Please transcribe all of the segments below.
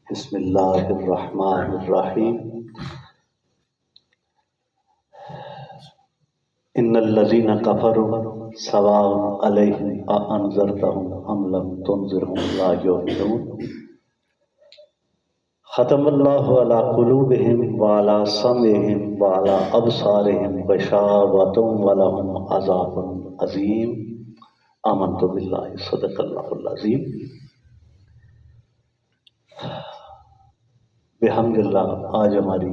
بسم اللہ الرحمن الرحیم ان الذین کفروا سواء علیہم اانذرتہم ام لم تنذرہم لا یؤمنون ختم اللہ علی قلوبہم وعلی سمعہم وعلی ابصارہم غشاوۃ ولہم عذاب عظیم آمنت باللہ صدق اللہ العظیم۔ بحمد اللہ آج ہماری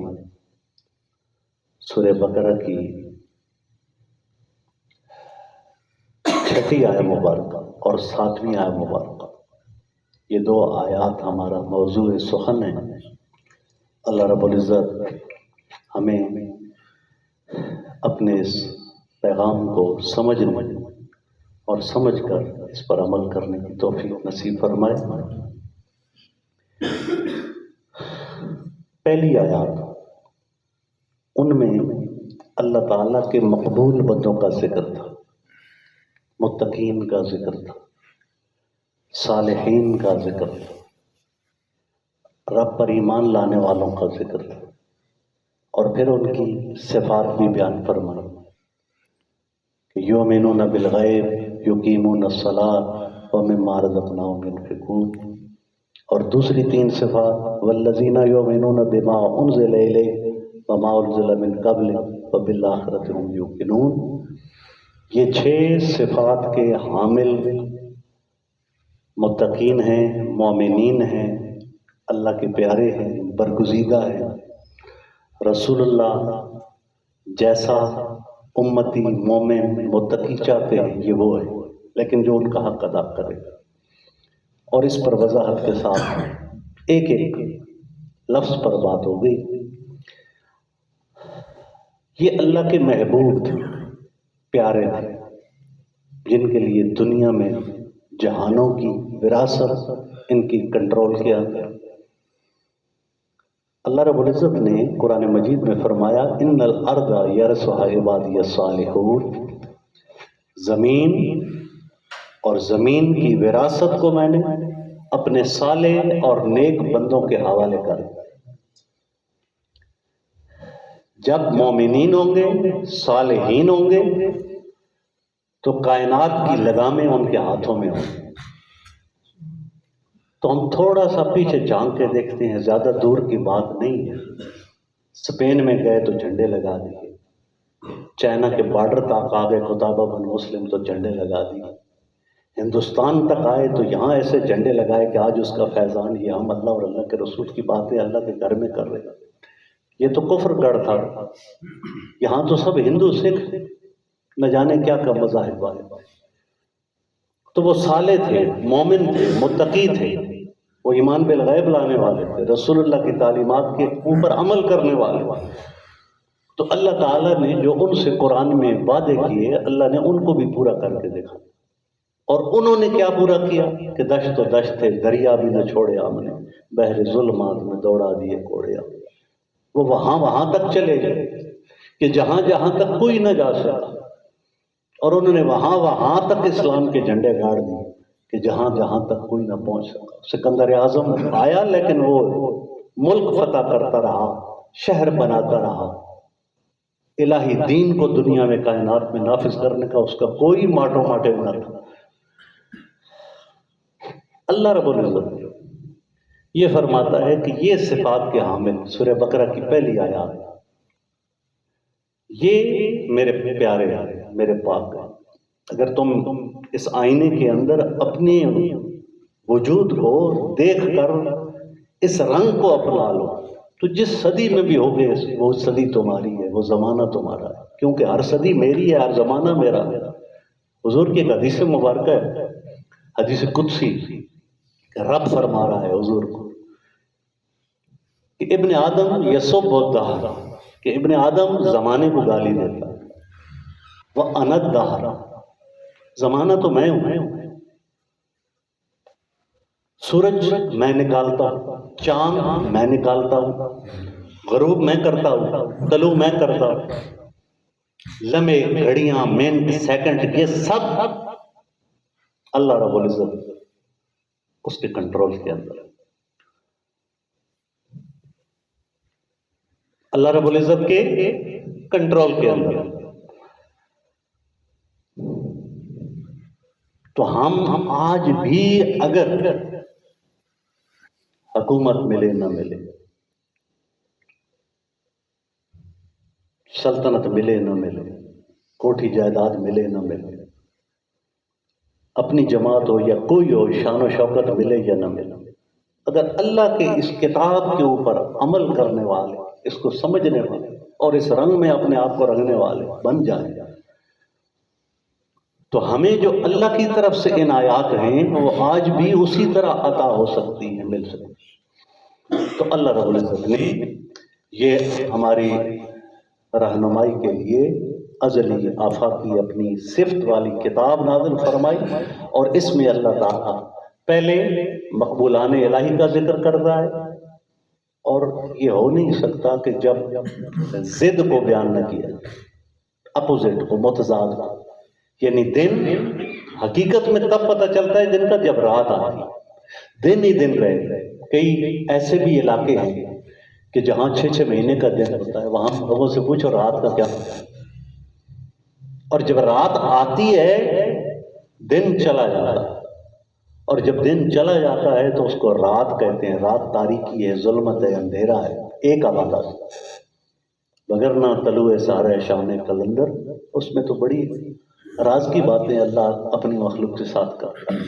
سورہ بقرہ کی چھٹی آیت مبارکہ اور 7ویں آیت مبارکہ، یہ دو آیات ہمارا موضوع سخن ہے۔ اللہ رب العزت ہمیں اپنے اس پیغام کو سمجھنے اور سمجھ کر اس پر عمل کرنے کی توفیق نصیب فرمائے۔ پہلی آیات ان میں اللہ تعالیٰ کے مقبول بندوں کا ذکر تھا، متقین کا ذکر تھا، صالحین کا ذکر تھا، رب پر ایمان لانے والوں کا ذکر تھا، اور پھر ان کی صفات بھی بیان فرمائی کہ یؤمنون بالغیب یقیمون الصلاۃ ومما رزقناہم ينفقون، اور دوسری 3 صفات والذین یؤمنون بما انزل الیک وما انزل من قبلک وبالآخرۃ هم یوقنون۔ یہ 6 صفات کے حامل متقین ہیں، مومنین ہیں، اللہ کے پیارے ہیں، برگزیدہ ہیں۔ رسول اللہ جیسا امتی مومن متقی چاہتے ہیں یہ وہ ہے، لیکن جو ان کا حق ادا کرے۔ اور اس پر وضاحت کے ساتھ ایک ایک لفظ پر بات ہو گئی۔ یہ اللہ کے محبوب تھے، پیارے تھے، جن کے لیے دنیا میں جہانوں کی وراثت ان کی کنٹرول کیا گیا۔ اللہ رب العزت نے قرآن مجید میں فرمایا ان الارض یرثها عبادی الصالحون، زمین اور زمین کی وراثت کو میں نے اپنے صالح اور نیک بندوں کے حوالے کر دیا۔ جب مومنین ہوں گے، صالحین ہوں گے، تو کائنات کی لگامیں ان کے ہاتھوں میں ہوں گی۔ تو ہم تھوڑا سا پیچھے جھانک کے دیکھتے ہیں، زیادہ دور کی بات نہیں ہے۔ اسپین میں گئے تو جھنڈے لگا دیے، چائنا کے بارڈر تک آ گئے خطابہ بن مسلم تو جھنڈے لگا دیے، ہندوستان تک آئے تو یہاں ایسے جھنڈے لگائے کہ آج اس کا فیضان یہ ہم اللہ اور اللہ کے رسول کی باتیں اللہ کے گھر میں کر رہے ہیں۔ یہ تو کفر گڑھ تھا، یہاں تو سب ہندو سکھ نہ جانے کیا کا مذاہب والے۔ تو وہ صالح تھے، مومن تھے، متقی تھے، وہ ایمان بالغیب لانے والے تھے، رسول اللہ کی تعلیمات کے اوپر عمل کرنے والے۔ تو اللہ تعالیٰ نے جو ان سے قرآن میں وعدے کیے، اللہ نے ان کو بھی پورا کر کے دیکھا۔ اور انہوں نے کیا پورا کیا کہ دشت و دشت تھے، دریا بھی نہ چھوڑے ہم نے، بحر ظلمات میں دوڑا دیے کوڑے ہم۔ وہ وہاں تک چلے گئے کہ جہاں تک کوئی نہ جا سکا، اور انہوں نے وہاں تک اسلام کے جھنڈے گاڑ دیے کہ جہاں تک کوئی نہ پہنچ سکا۔ سکندر اعظم آیا لیکن وہ ملک فتح کرتا رہا، شہر بناتا رہا، الہی دین کو دنیا میں کائنات میں نافذ کرنے کا اس کا کوئی ماٹو ماٹے نہ تھا۔ اللہ رب العزت یہ فرماتا ہے کہ یہ صفات کے حامل سورہ بقرہ کی پہلی آیات، یہ میرے پیارے ہیں، میرے پاک ہیں۔ اگر تم اس آئینے کے اندر اپنے وجود کو دیکھ کر اس رنگ کو اپنا لو تو جس صدی میں بھی ہوگے وہ صدی تمہاری ہے، وہ زمانہ تمہارا ہے، کیونکہ ہر صدی میری ہے، ہر زمانہ میرا ہے۔ حضور کی ایک حدیث مبارکہ ہے، حدیث قدسی، رب فرما رہا ہے حضور کو کہ ابن آدم یسب الدہر، کہ ابن آدم زمانے کو گالی دیتا ہے، وَأَنَا الدَّهْرُ، زمانہ تو میں ہوں، سورج میں نکالتا ہوں، چاند میں نکالتا ہوں، غروب میں کرتا ہوں، طلوع میں کرتا ہوں، لمحے، گھڑیاں، منٹ، سیکنڈ، یہ سب اللہ رب العزت اس کے کنٹرول کے اندر ہے۔ اللہ رب العزت کے کنٹرول کے اندر. تو ہم آج بھی اگر حکومت ملے نہ ملے، سلطنت ملے نہ ملے، کوٹھی جائیداد ملے نہ ملے، اپنی جماعت ہو یا کوئی ہو، شان و شوکت ملے یا نہ ملے، اگر اللہ کے اس کتاب کے اوپر عمل کرنے والے، اس کو سمجھنے والے اور اس رنگ میں اپنے آپ کو رنگنے والے بن جائیں، تو ہمیں جو اللہ کی طرف سے عنایات ہیں وہ آج بھی اسی طرح عطا ہو سکتی ہیں، مل سکتی. تو اللہ رب العزت نے یہ ہماری رہنمائی کے لیے ازلی آفاقی اپنی صفت والی کتاب نازل فرمائی، اور اس میں اللہ تعالیٰ پہلے مقبولان الہی کا ذکر کرتا ہے، اور یہ ہو نہیں سکتا کہ جب ضد کو بیان نہ کیا، اپوزٹ کو، متضاد کو. یعنی دن حقیقت میں تب پتہ چلتا ہے دن کا جب رات آتی، دن ہی دن رہے. کئی ایسے بھی علاقے ہیں کہ جہاں 6 مہینے کا دن ہوتا ہے، وہاں لوگوں سے پوچھو رات کا کیا ہوتا ہے، اور جب رات آتی ہے دن چلا جاتا ہے، اور جب دن چلا جاتا ہے تو اس کو رات کہتے ہیں. رات تاریکی ہے، ظلمت ہے، اندھیرا ہے، ایک آبادہ مگر نہ طلوع سارے شان قلندر. اس میں تو بڑی راز کی باتیں اللہ اپنی مخلوق کے ساتھ کرتا ہے.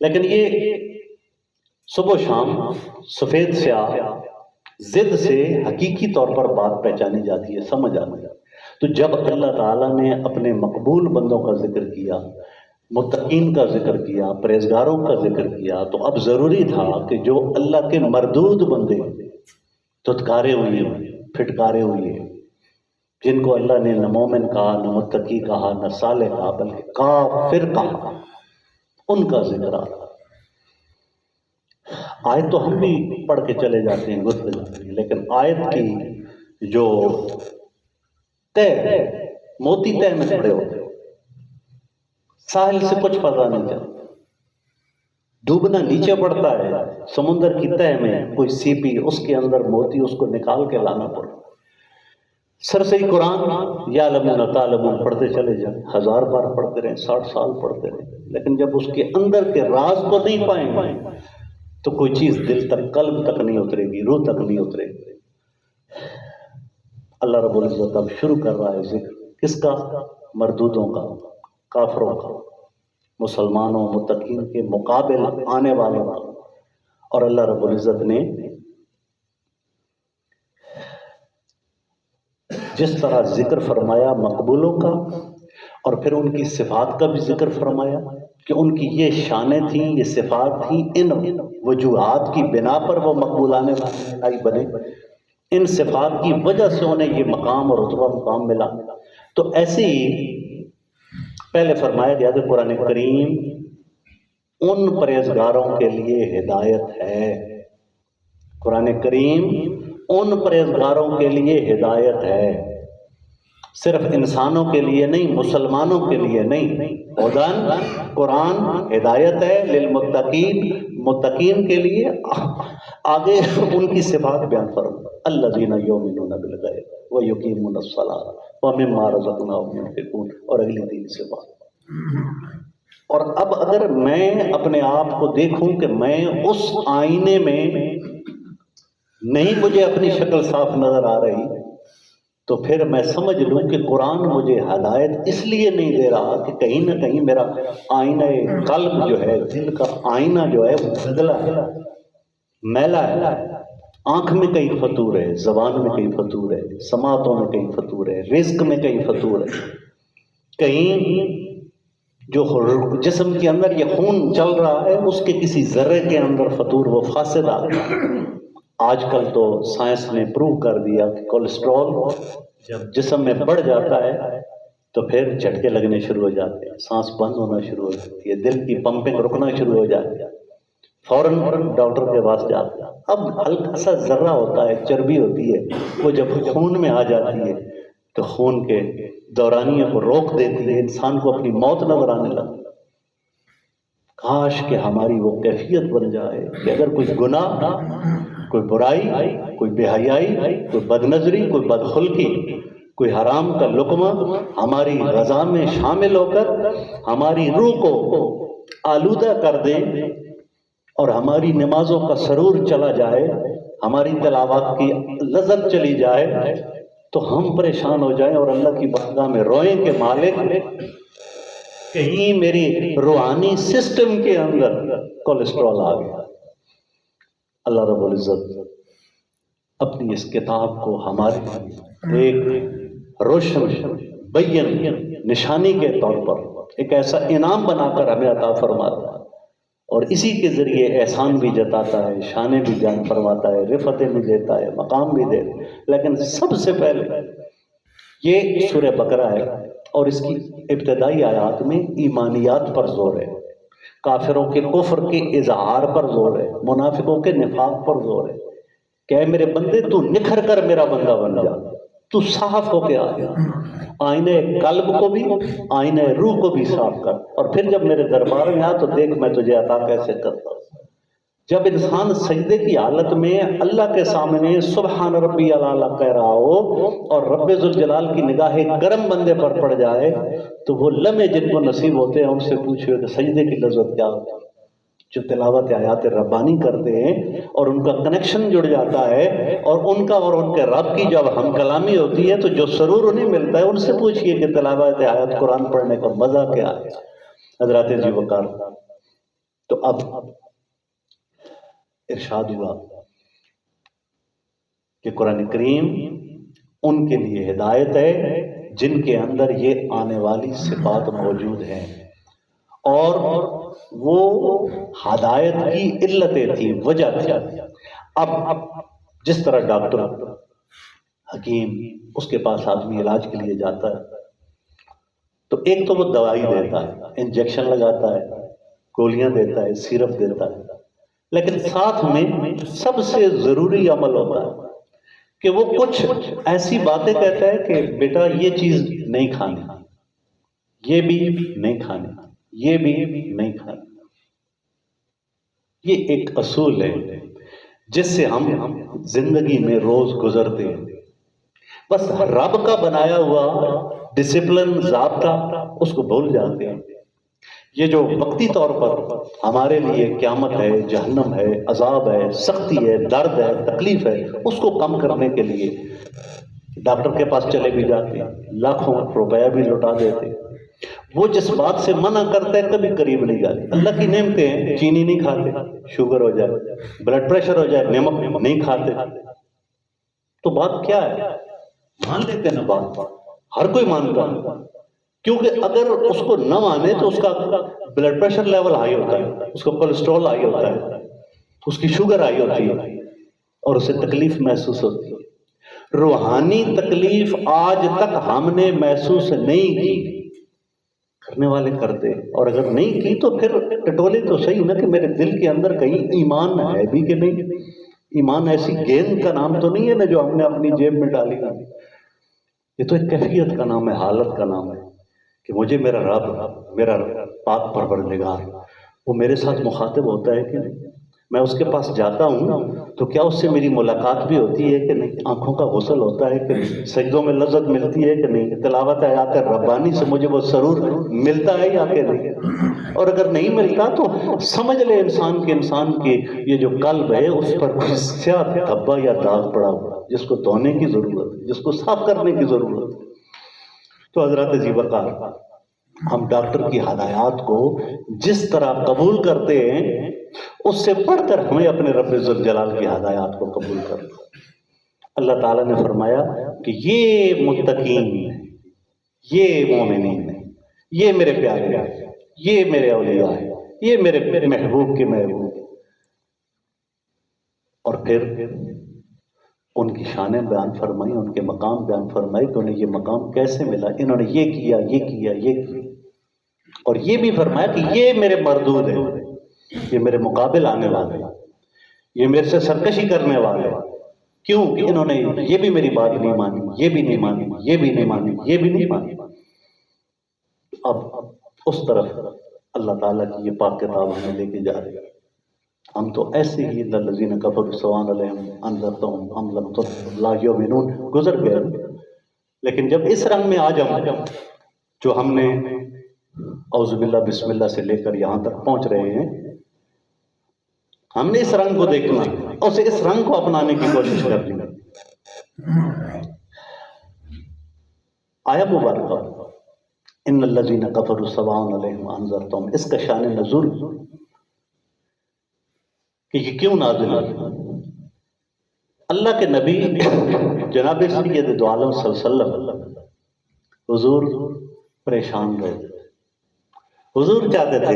لیکن یہ صبح و شام سفید سیاہ ضد سے حقیقی طور پر بات پہچانی جاتی ہے، سمجھ آتی ہے. تو جب اللہ تعالیٰ نے اپنے مقبول بندوں کا ذکر کیا، متقین کا ذکر کیا، پرہیزگاروں کا ذکر کیا، تو اب ضروری تھا کہ جو اللہ کے مردود بندے دھتکارے ہوئے، پھٹکارے ہوئے، جن کو اللہ نے نہ مومن کہا، نہ متقی کہا، نہ صالح کہا، بلکہ کافر کہا، ان کا ذکر آتا. آیت تو ہم بھی پڑھ کے چلے جاتے ہیں، گزر جاتے ہیں، لیکن آیت کی جو طے موتی طے میں کھڑے ہوتے، ساحل سے کچھ پتہ نہیں چلتا، ڈوبنا نیچے پڑتا ہے سمندر کی تہ میں، کوئی سیپی، اس کے اندر موتی، اس کو نکال کے لانا پڑتا. سر سے ہی قرآن یعلمون تعلمون پڑھتے چلے جائیں، 1000 بار پڑھتے رہیں، 60 سال پڑھتے رہیں، لیکن جب اس کے اندر کے راز کو نہیں پائیں گے تو کوئی چیز دل تک، قلب تک نہیں اترے گی، روح تک نہیں اترے گی. اللہ رب العزت اب شروع کر رہا ہے ذکر کس کا؟ مردودوں کا، کافروں کا، مسلمانوں متقین کے مقابل آنے والوں کا. اور اللہ رب العزت نے جس طرح ذکر فرمایا مقبولوں کا، اور پھر ان کی صفات کا بھی ذکر فرمایا کہ ان کی یہ شانیں تھیں، یہ صفات تھیں، ان وجوہات کی بنا پر وہ مقبولان الہی بنے، ان صفات کی وجہ سے انہیں یہ مقام اور رتبہ مقام ملا. تو ایسے ہی پہلے فرمایا گیا کہ قرآن کریم ان پرہیزگاروں کے لیے ہدایت ہے. قرآن کریم ان پرہیزگاروں کے لیے ہدایت ہے، صرف انسانوں کے لیے نہیں، مسلمانوں کے لیے نہیں. ہدن، قرآن ہدایت ہے للمتقین، متقین کے لیے. آگے ان کی صفات بیان فرمائیں، الذین یؤمنون بالغیب ویقیمون الصلاۃ ومما رزقناہم ينفقون، اور اگلی 3 صفات. اور اب اگر میں اپنے آپ کو دیکھوں کہ میں اس آئینے میں نہیں، مجھے اپنی شکل صاف نظر آ رہی، تو پھر میں سمجھ لوں کہ قرآن مجھے ہدایت اس لیے نہیں دے رہا کہ کہیں نہ کہیں میرا آئینہ قلب جو ہے، دل کا آئینہ جو ہے وہ بدلا ہے، میلا ہے. آنکھ میں کہیں فطور ہے، زبان میں کہیں فطور ہے، سماعتوں میں کہیں فطور ہے، رزق میں کہیں فطور ہے، کہیں جو جسم کے اندر یہ خون چل رہا ہے اس کے کسی ذرے کے اندر فطور، وہ فاسد آ گیا. آج کل تو سائنس نے پروو کر دیا کہ کولیسٹرول جب جسم میں بڑھ جاتا ہے تو پھر جھٹکے لگنے شروع ہو جاتے ہیں، سانس بند ہونا شروع ہو جاتی ہے، دل کی پمپنگ رکنا شروع ہو جاتی ہے، فوراً ڈاکٹر کے پاس جاتے ہیں. اب ہلکا سا ذرہ ہوتا ہے، چربی ہوتی ہے، وہ جب خون میں آ جاتی ہے تو خون کے دورانیے کو روک دیتی ہے، انسان کو اپنی موت نظر آنے لگتی. کاش کہ ہماری وہ کیفیت بن جائے کہ اگر کوئی گناہ، کوئی برائی، کوئی بے حیائی، کوئی بد نظری، کوئی بدخلقی، کوئی حرام کا لقمہ ہماری غذا میں شامل ہو کر ہماری روح کو آلودہ کر دے اور ہماری نمازوں کا سرور چلا جائے، ہماری تلاوات کی لذت چلی جائے، تو ہم پریشان ہو جائیں اور اللہ کی بارگاہ میں روئیں کہ مالک کہیں میری روحانی سسٹم کے اندر کولیسٹرول آ گیا۔ اللہ رب العزت اپنی اس کتاب کو ہماری ایک روشن بین نشانی کے طور پر ایک ایسا انعام بنا کر ہمیں عطا فرماتا ہے، اور اسی کے ذریعے احسان بھی جتاتا ہے، شانیں بھی بیان فرماتا ہے، رفتیں بھی دیتا ہے، مقام بھی دیتا ہے۔ لیکن سب سے پہلے یہ سورہ بقرہ ہے اور اس کی ابتدائی آیات میں ایمانیات پر زور ہے، کافروں کے کفر کے اظہار پر زور ہے، منافقوں کے نفاق پر زور ہے کہ اے میرے بندے تو نکھر کر میرا بندہ بن جا، تو صاف ہو کے آ جا، آئینہ قلب کو بھی آئینہ روح کو بھی صاف کر، اور پھر جب میرے دربار میں آ تو دیکھ میں تجھے عطا کیسے کرتا ہوں۔ جب انسان سجدے کی حالت میں اللہ کے سامنے سبحان ربی الاعلیٰ کہہ رہا ہو اور رب ذوالجلال کی نگاہ کرم بندے پر پڑ جائے تو وہ لمحے جن کو نصیب ہوتے ہیں ان سے پوچھو کہ سجدے کی لذت کیا ہوتی ہے۔ جو تلاوت آیات ربانی کرتے ہیں اور ان کا کنیکشن جڑ جاتا ہے اور ان کا اور ان کے رب کی جب ہم کلامی ہوتی ہے تو جو سرور انہیں ملتا ہے، ان سے پوچھئے کہ تلاوت آیات قرآن پڑھنے کا مزہ کیا ہے۔ حضرات جی وقار، تو اب ارشاد ہوا کہ قرآن کریم ان کے لیے ہدایت ہے جن کے اندر یہ آنے والی صفات موجود ہیں، اور وہ ہدایت کی علتیں تھی، وجہ تھی۔ اب جس طرح ڈاکٹر حکیم اس کے پاس آدمی علاج کے لیے جاتا ہے تو ایک تو وہ دوائی دیتا ہے، انجیکشن لگاتا ہے، گولیاں دیتا ہے، سیرپ دیتا ہے، لیکن ساتھ میں سب سے ضروری عمل ہوتا ہے کہ وہ کچھ ایسی باتیں کہتا ہے کہ بیٹا یہ چیز نہیں کھانی، یہ بھی نہیں کھانی، یہ بھی نہیں کھانی۔ یہ ایک اصول ہے جس سے ہم زندگی میں روز گزرتے ہیں، بس رب کا بنایا ہوا ڈسپلن، ضابطہ اس کو بھول جاتے ہیں۔ یہ جو وقتی طور پر ہمارے لیے قیامت ہے، جہنم ہے، عذاب ہے، سختی ہے، درد ہے، تکلیف ہے، اس کو کم کرنے کے لیے ڈاکٹر کے پاس چلے بھی جاتے ہیں، لاکھوں روپیہ بھی لوٹا دیتے ہیں۔ وہ جس بات سے منع کرتا ہے کبھی قریب نہیں جاتے۔ اللہ کی نعمتیں ہیں، چینی نہیں کھاتے، شوگر ہو جائے، بلڈ پریشر ہو جائے، نمک نہیں کھاتے، تو بات کیا ہے؟ مان لیتے ہیں نا، بات ہر کوئی مانتا ہے، کیونکہ اگر اس کو نہ مانے تو اس کا بلڈ پریشر لیول ہائی ہوتا ہے، اس کا کولیسٹرول ہائی ہوتا ہے، اس کی شوگر ہائی ہوتی ہے اور اسے تکلیف محسوس ہوتی ہے۔ روحانی تکلیف آج تک ہم نے محسوس نہیں کی، کرنے والے کرتے، اور اگر نہیں کی تو پھر ٹٹولے تو صحیح نا کہ میرے دل کے اندر کہیں ایمان ہے بھی کہ نہیں۔ ایمان ایسی گیند کا نام تو نہیں ہے نا جو ہم نے اپنی جیب میں ڈالی نا، یہ تو ایک کیفیت کا نام ہے، حالت کا نام ہے کہ مجھے میرا رب، میرا پاک پروردگار وہ میرے ساتھ مخاطب ہوتا ہے کہ نہیں۔ میں اس کے پاس جاتا ہوں تو کیا اس سے میری ملاقات بھی ہوتی ہے کہ نہیں، آنکھوں کا غسل ہوتا ہے کہ نہیں، سجدوں میں لذت ملتی ہے کہ نہیں، تلاوت آیات ربانی سے مجھے وہ سرور ملتا ہے یا کہ نہیں، اور اگر نہیں ملتا تو سمجھ لے انسان کی یہ جو قلب ہے اس پر کوئی سیاہ دھبا یا داغ پڑا ہوا جس کو دھونے کی ضرورت ہے، جس کو صاف کرنے کی ضرورت ہے۔ تو حضرات ذی وقار، ہم ڈاکٹر کی ہدایات کو جس طرح قبول کرتے ہیں اس سے بڑھ کر ہمیں اپنے رب ذوالجلال کی ہدایات کو قبول کرنا۔ اللہ تعالیٰ نے فرمایا کہ یہ متقین ہیں، یہ مومنین ہیں، یہ میرے پیارے ہیں، یہ میرے اولیاء ہیں، یہ میرے محبوب کے محبوب، اور پھر ان کی شانیں بیان فرمائی، ان کے مقام بیان فرمائی کہ انہیں یہ مقام کیسے ملا، انہوں نے یہ کیا، یہ کیا، یہ کیا، اور یہ بھی فرمایا کہ یہ میرے مردود ہیں، یہ میرے مقابل آنے والے ہیں، یہ میرے سے سرکشی کرنے والے ہیں، کیوں کہ انہوں نے یہ بھی میری بات نہیں مانی، یہ بھی نہیں مانی، یہ بھی نہیں مانی، یہ بھی نہیں مانی۔ اب اس طرف اللہ تعالیٰ کی یہ پاک کتاب ہمیں لے کے جا رہی ہے ہم تو ایسے ہی الذین کفروا سواء علیہم انذرتہم ام لم تنذرہم لا یؤمنون گزر گئے. لیکن جب اس رنگ میں آ جاؤں جو ہم نے اعوذ باللہ بسم اللہ سے لے کر یہاں تک پہنچ رہے ہیں، ہم نے اس رنگ کو دیکھنا اور اسے اس رنگ کو اپنانے کی کوشش کرنی. آیا مبارکہ ان الذین کفروا سواء علیہم انذرتہم، اس کا شان نزول کہ یہ کیوں نازل ہے؟ اللہ کے نبی جناب سید دو عالم صلی اللہ علیہ وسلم حضور پریشان رہے. حضور چاہتے تھے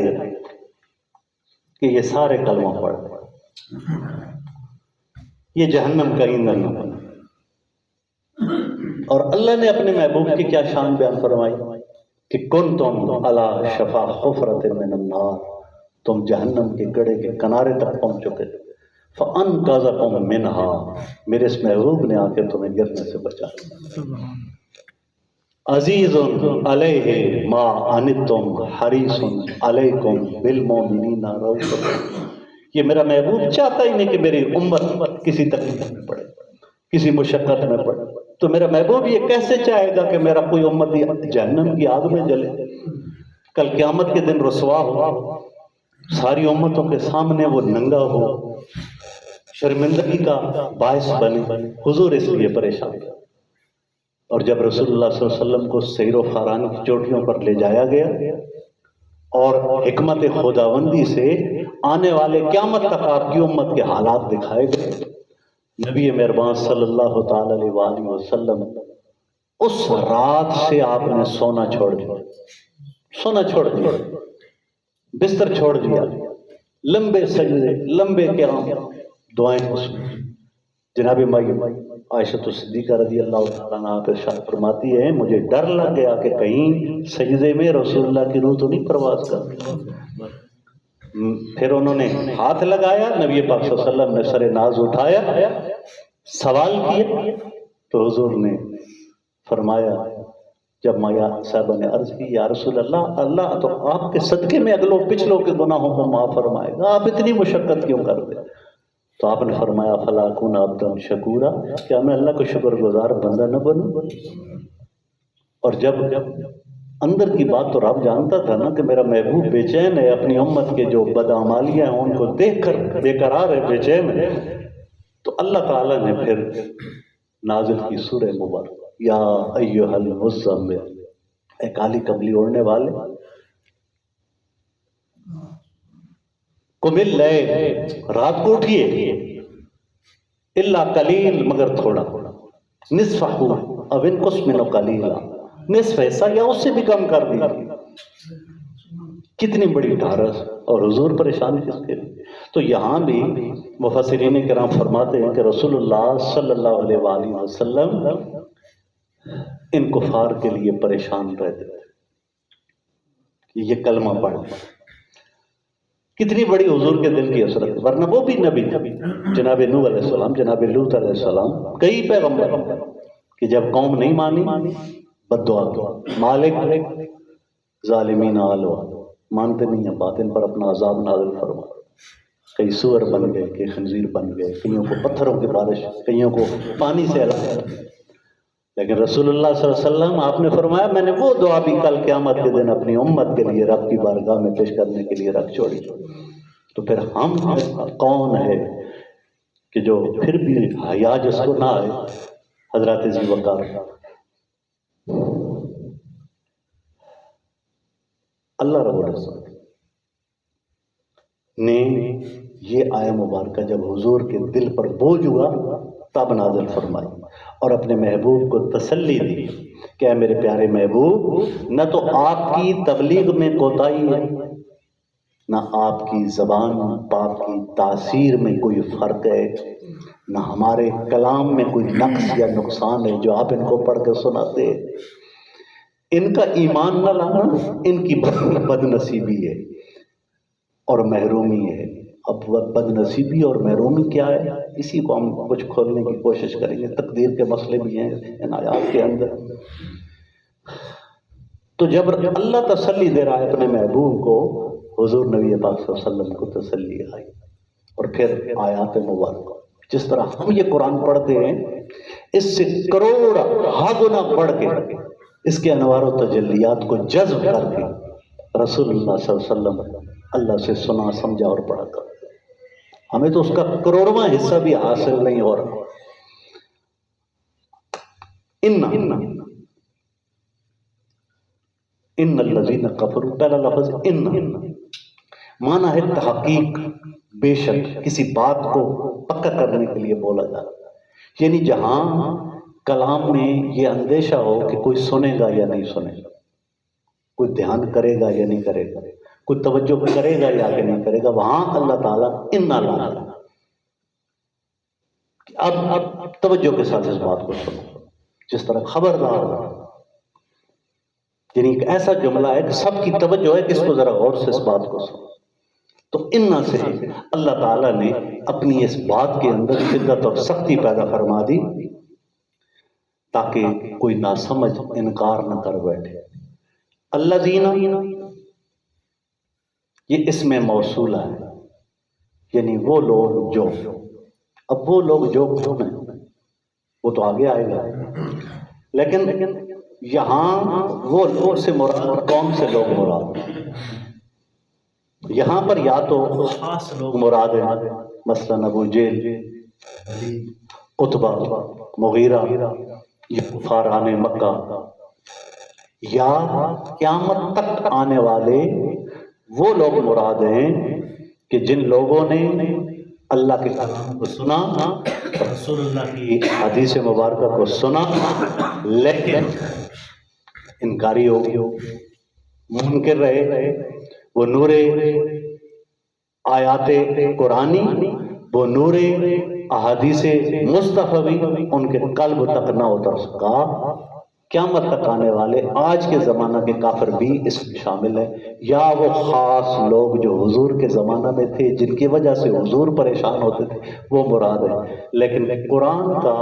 کہ یہ سارے کلمہ پڑھ، یہ جہنم کا ایندھن نہ بنے. اور اللہ نے اپنے محبوب کی کیا شان بیان فرمائی کہ کنتم علی شفا حفرۃ من النار، تم جہنم کے گڑھے کے کنارے تک پہنچ چکے تھے. فانقذکم منہا، میرے اس محبوب نے آ کے تمہیں گرنے سے بچا. عزیز علیہ ما عنتم حریص علیکم بالمؤمنین رؤوف رحیم. یہ میرا محبوب چاہتا ہی نہیں کہ میری امت کسی تکلیف میں پڑے، کسی مشقت میں پڑے. تو میرا محبوب یہ کیسے چاہے گا کہ میرا کوئی امتی جہنم کی آگ میں جلے، کل قیامت کے دن رسوا ہو، ساری امتوں کے سامنے وہ ننگا ہو، شرمندگی کا باعث بنے. حضور اس لیے پریشان تھا. اور جب رسول اللہ صلی اللہ علیہ وسلم کو سیر و فاران کی چوٹیوں پر لے جایا گیا اور حکمت خداوندی سے آنے والے قیامت تک آپ کی امت کے حالات دکھائے گئے، نبی مہربان صلی اللہ تعالی علیہ وآلہ وسلم اس رات سے آپ نے سونا چھوڑ دیا، بستر چھوڑ دیا، لمبے سجدے، لمبے قیام، دعائیں. جناب عائشہ صدیقہ رضی اللہ تعالیٰ عنہا ارشاد فرماتی ہے مجھے ڈر لگ گیا کہ کہیں سجدے میں رسول اللہ کی روح تو نہیں پرواز کر. پھر انہوں نے ہاتھ لگایا، نبی پاک صلی اللہ علیہ وسلم نے سر ناز اٹھایا، سوال کیا تو حضور نے فرمایا، جب مایا صاحبہ نے عرض کی یا رسول اللہ، اللہ تو آپ کے صدقے میں اگلوں پچھلوں کے گناہوں کو معاف فرمائے گا، آپ اتنی مشقت کیوں کر دیں؟ تو آپ نے فرمایا فلا اکون عبدا شکورا، کیا میں اللہ کو شکر گزار بندہ نہ بنوں؟ اور جب اندر کی بات تو رب جانتا تھا نا کہ میرا محبوب بے چین ہے، اپنی امت کے جو بدعمالیاں ہیں ان کو دیکھ کر بے قرار ہے، بے چین ہے. تو اللہ تعالیٰ نے پھر نازل کی سورہ مبارک یا ایھا المزمل، اے کالی کملی اوڑھنے والے، قم اللیل، رات کو اٹھیے، الا قلیل، مگر تھوڑا، نصفہ او انقص منہ قلیلا، نصف حصہ یا اس سے بھی کم کر دیجیے. کتنی بڑی ڈھارس. اور حضور پریشان کس کے لیے؟ تو یہاں بھی مفسرین کرام فرماتے ہیں کہ رسول اللہ صلی اللہ علیہ وآلہ وسلم ان کفار کے لیے پریشان رہتے تھے کہ یہ کلمہ پڑھ. کتنی بڑی حضور کے دل کی حسرت، ورنہ وہ بھی نبی تھے، جناب نوح علیہ السلام، جناب لوط علیہ السلام، کئی پیغمبر کہ جب قوم نہیں مانی بد دعا کی، مالک ظالمین آلو، مانتے نہیں ہیں بات، ان پر اپنا عذاب نازل فرما. کئی سور بن گئے، کئی خنزیر بن گئے، کئیوں کو پتھروں کی بارش، کئیوں کو پانی سے ہلایا. لیکن رسول اللہ صلی اللہ علیہ وسلم آپ نے فرمایا میں نے وہ دعا بھی کل قیامت کے دن اپنی امت کے لیے رب کی بارگاہ میں پیش کرنے کے لیے رکھ چھوڑی. تو پھر ہم کون ہے کہ جو پھر بھی حیا جس کو نہ آئے. حضرات ذی وقار اللہ رب العزت نے یہ آیہ مبارکہ جب حضور کے دل پر بوجھ ہوا تب نازل فرمائی اور اپنے محبوب کو تسلی دی کہ اے میرے پیارے محبوب، نہ تو آپ کی تبلیغ میں کوتاہی ہے، نہ آپ کی زبان پاک کی تاثیر میں کوئی فرق ہے، نہ ہمارے کلام میں کوئی نقص یا نقصان ہے جو آپ ان کو پڑھ کے سناتے ہیں. ان کا ایمان نہ لانا ان کی بد نصیبی ہے اور محرومی ہے. اب بد نصیبی اور محرومی کیا ہے، اسی کو ہم کچھ کھولنے کی کوشش کریں گے. تقدیر کے مسئلے بھی ہیں ان آیات کے اندر. تو جب اللہ تسلی دے رہا ہے اپنے محبوب کو، حضور نبی پاک صلی اللہ علیہ وسلم کو تسلی آئی. اور پھر آیات مبارکہ. جس طرح ہم یہ قرآن پڑھتے ہیں اس سے کروڑ ہا گنا بڑھ کے اس کے انوار و تجلیات کو جذب کر کے رسول اللہ صلی اللہ علیہ وسلم اللہ سے سنا سمجھا اور پڑھا کر. ہمیں تو اس کا کروڑواں حصہ بھی حاصل نہیں ہو رہا. ان الذین کفروا، پہلا لفظ ان معنی ہے تحقیق، بے شک، کسی بات کو پکا کرنے کے لیے بولا جاتا ہے. یعنی جہاں کلام میں یہ اندیشہ ہو کہ کوئی سنے گا یا نہیں سنے گا، کوئی دھیان کرے گا یا نہیں کرے گا، کوئی توجہ کرے گا یا کہ نہیں کرے گا، وہاں اللہ تعالیٰ ان لانا اب توجہ کے ساتھ اس بات کو سنو. جس طرح خبردار، یعنی ایک ایسا جملہ ہے کہ سب کی توجہ ہے کہ اس کو ذرا غور سے اس بات کو سنو. تو ان سے اللہ تعالیٰ نے اپنی اس بات کے اندر شدت اور سختی پیدا فرما دی تاکہ کوئی ناسمجھ انکار نہ کر بیٹھے. الذین، یہ اسم موصولہ ہے، یعنی وہ لوگ جو. اب وہ لوگ جو کون ہیں وہ تو آگے آئے گا، لیکن یہاں وہ لوگ سے مراد کون سے لوگ مراد؟ یہاں پر یا تو خاص لوگ مراد ہیں، مثلا ابو جہل، عتبہ، مغیرہ، یہ کفاران مکہ، یا قیامت تک آنے والے وہ لوگ مراد ہیں کہ جن لوگوں نے اللہ کے کلام کو سنا، رسول اللہ کی حدیث مبارکہ کو سنا، لیکن انکاری ہو گئے، منکر رہے. وہ نور آیات قرآنی، وہ نور احادیث مصطفی ان کے قلب تک نہ اتر سکا. قیامت تک آنے والے آج کے زمانہ کے کافر بھی اس میں شامل ہیں، یا وہ خاص لوگ جو حضور کے زمانہ میں تھے جن کی وجہ سے حضور پریشان ہوتے تھے وہ مراد ہے. لیکن قرآن کا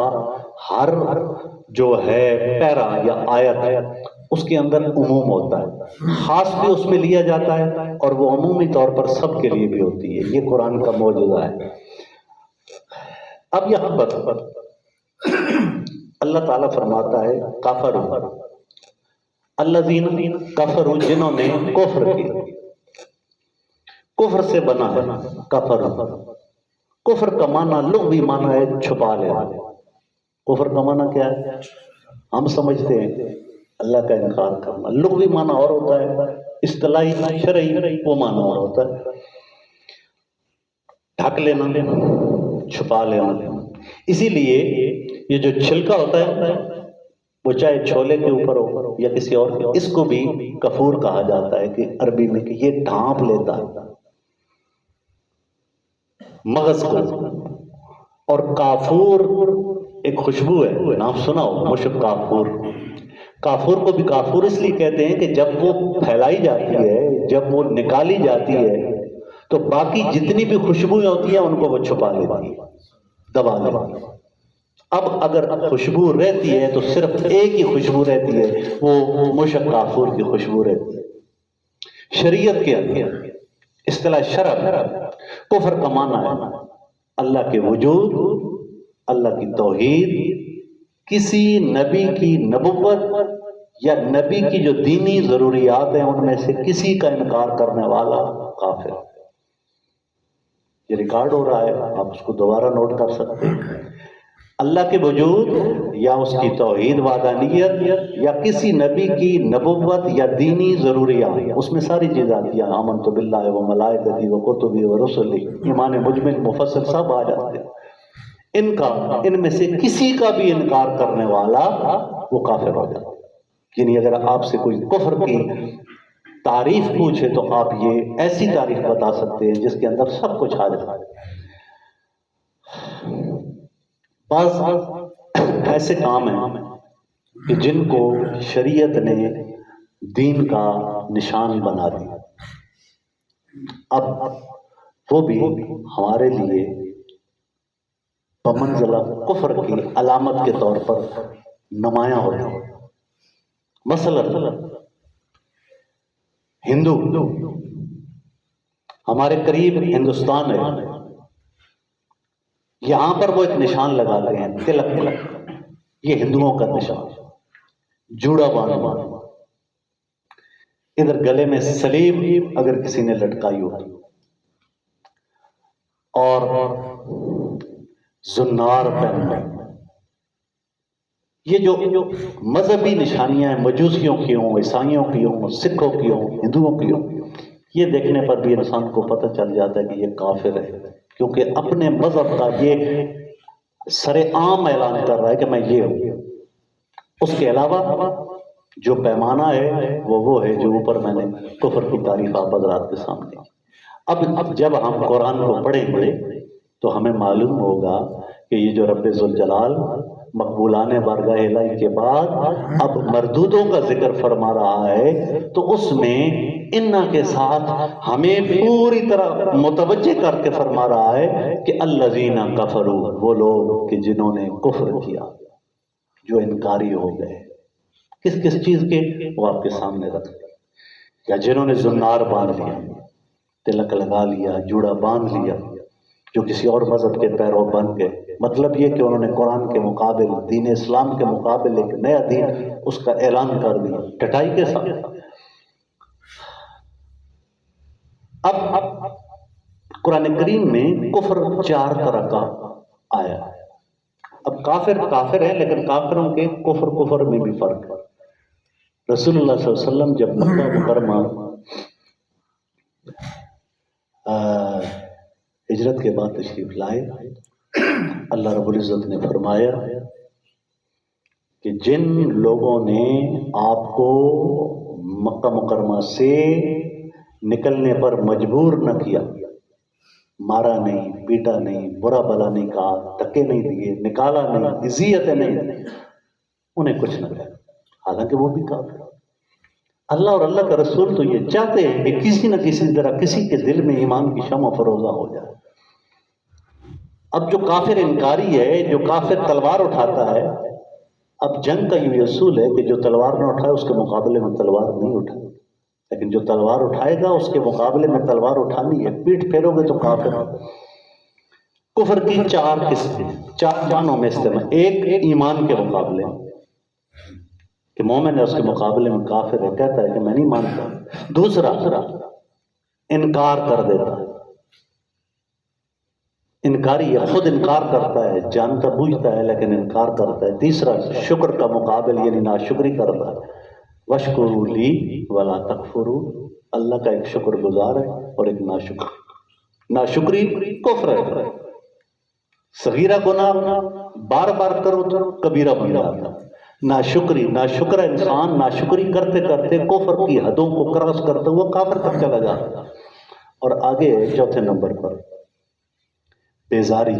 ہر جو ہے پیرا یا آیت اس کے اندر عموم ہوتا ہے، خاص بھی اس میں لیا جاتا ہے اور وہ عمومی طور پر سب کے لیے بھی ہوتی ہے. یہ قرآن کا معجزہ ہے. اب یہاں پر اللہ تعالیٰ فرماتا ہے کافر، الذین کفروا، جنہوں نے کفر کیا. کفر سے بنا ہے کفر. کفر کا معنی لغوی معنی ہے چھپا لینا. کفر کا معنی کیا ہے؟ ہم سمجھتے ہیں اللہ کا انکار کرنا. لغوی معنی اور ہوتا ہے، اصطلاحی شرعی وہ معنی اور ہوتا ہے. ڈھک لینا، چھپا لینا. اسی لیے یہ جو چھلکا ہوتا ہے وہ چاہے چھولے کے اوپر ہو یا کسی اور کے، اس کو بھی کفور کہا جاتا ہے کہ عربی میں، کہ یہ ڈھانپ لیتا ہے مغز کو. اور کافور ایک خوشبو ہے، نام سنا ہو، مشک کافور. کافور کو بھی کافور اس لیے کہتے ہیں کہ جب وہ پھیلائی جاتی ہے، جب وہ نکالی جاتی ہے تو باقی جتنی بھی خوشبوئیں ہوتی ہیں ان کو وہ چھپا لیتی ہے، دبا لیتی ہے. اب اگر خوشبو رہتی ہے تو صرف ایک ہی خوشبو رہتی ہے، وہ مشک کافور کی خوشبو رہتی ہے. شریعت کے اندر اصطلاح شرع کفر کا معنی ہے اللہ کے وجود، اللہ کی توحید، کسی نبی کی نبوت یا نبی کی جو دینی ضروریات ہیں ان میں سے کسی کا انکار کرنے والا کافر. یہ ریکارڈ ہو رہا ہے، آپ اس کو دوبارہ نوٹ کر سکتے ہیں. اللہ کے وجود یا اس کی توحید وحدانیت یا کسی نبی کی نبوت یا دینی ضروریات، اس میں ساری چیزیں آتی ہیں. آمنت باللہ و ملائکتی و کتبی و رسلی، ایمان مجمل مفصل سب آ جاتے ہیں. ان میں سے کسی کا بھی انکار کرنے والا وہ کافر ہو جاتا ہے. یعنی اگر آپ سے کوئی کفر کی تعریف پوچھے تو آپ یہ ایسی تعریف بتا سکتے ہیں جس کے اندر سب کچھ آ جاتا ہے. بعض ایسے کام ہیں کہ جن کو شریعت نے دین کا نشان بنا دیا، اب وہ بھی ہمارے لیے بمنزلہ کفر کی علامت کے طور پر نمایاں ہوتے ہیں. مثلا ہندو، ہمارے قریب ہندوستان ہے، یہاں پر وہ ایک نشان لگاتے ہیں تلک، یہ ہندوؤں کا نشان، جوڑا باندھنا، ادھر گلے میں سلیب اگر کسی نے لٹکائی ہو، اور زنار پہننا۔ یہ جو مذہبی نشانیاں ہیں، مجوسیوں کی ہوں، عیسائیوں کی ہوں، سکھوں کی ہوں، ہندوؤں کی ہوں، یہ دیکھنے پر بھی انسان کو پتہ چل جاتا ہے کہ یہ کافر ہے، کیونکہ اپنے مذہب کا یہ سر عام اعلان کر رہا ہے کہ میں یہ ہوں۔ اس کے علاوہ جو پیمانہ ہے وہ ہے جو اوپر میں نے کفر کی تعریف آپ حضرات کے سامنے۔ اب جب ہم قرآن کو پڑھیں گے تو ہمیں معلوم ہوگا کہ یہ جو رب ذوالجلال مقبولان بارگاہ الہی کے بعد اب مردودوں کا ذکر فرما رہا ہے، تو اس میں انہا کے ساتھ ہمیں پوری طرح متوجہ کر کے فرما رہا ہے کہ الذین کفروا، وہ لوگ کہ جنہوں نے کفر کیا، جو انکاری ہو گئے کس کس چیز کے، وہ آپ کے سامنے رکھ دیں، یا جنہوں نے زنار باندھ لیا، تلک لگا لیا، جوڑا باندھ لیا، جو کسی اور مذہب کے پیرو بن گئے، مطلب یہ کہ انہوں نے قرآن کے مقابل، دین اسلام کے مقابل ایک نیا دین اس کا اعلان کر دیا ٹٹائی کے ساتھ۔ اب قرآن کریم میں کفر 4 طرح کا آیا ہے۔ اب کافر ہیں، لیکن کافروں کے کفر میں بھی فرق ہے۔ رسول اللہ صلی اللہ علیہ وسلم جب مکہ مکرمہ ہجرت کے بعد تشریف لائے، اللہ رب العزت نے فرمایا کہ جن لوگوں نے آپ کو مکہ مکرمہ سے نکلنے پر مجبور نہ کیا، مارا نہیں، پیٹا نہیں، برا بلا نہیں کہا، دھکے نہیں دیے، نکالا نہیں، اذیتیں نہیں، انہیں کچھ نہ کہا، حالانکہ وہ بھی کافر۔ اللہ اور اللہ کا رسول تو یہ چاہتے ہیں کہ کسی نہ کسی طرح کسی کے دل میں ایمان کی شمع فروزہ ہو جائے۔ اب جو کافر انکاری ہے، جو کافر تلوار اٹھاتا ہے، اب جنگ کا یہ اصول ہے کہ جو تلوار نہ اٹھائے اس کے مقابلے میں تلوار نہیں اٹھائے، لیکن جو تلوار اٹھائے گا اس کے مقابلے میں تلوار اٹھانی ہے، پیٹھ پھیرو گے تو کافر۔ کفر کی 4 قسمیں، 4 معنوں میں استعمال۔ ایک ایمان کے مقابلے کہ مومن ہے، اس کے مقابلے میں کافر ہے، کہتا ہے کہ میں نہیں مانتا۔ دوسرا انکار کر دیتا ہے، انکاری ہے، خود انکار کرتا ہے، جانتا بوجھتا ہے لیکن انکار کرتا ہے۔ تیسرا شکر کا مقابل یعنی ناشکری کرتا ہے، وَاشْكُرُوا لِي وَلَا تَكْفُرُوا، اللہ کا ایک شکر گزار ہے اور ایک ناشکر۔ ناشکری کفر ہے، صغیرہ گناہ بار بار کرو تو کبیرہ بن جاتا ہے۔ ناشکر انسان ناشکری کرتے کرتے کفر کی حدوں کو کراس کرتے ہوئے کافر تک چلا جاتا ہے۔ اور آگے چوتھے نمبر پر بیزاری،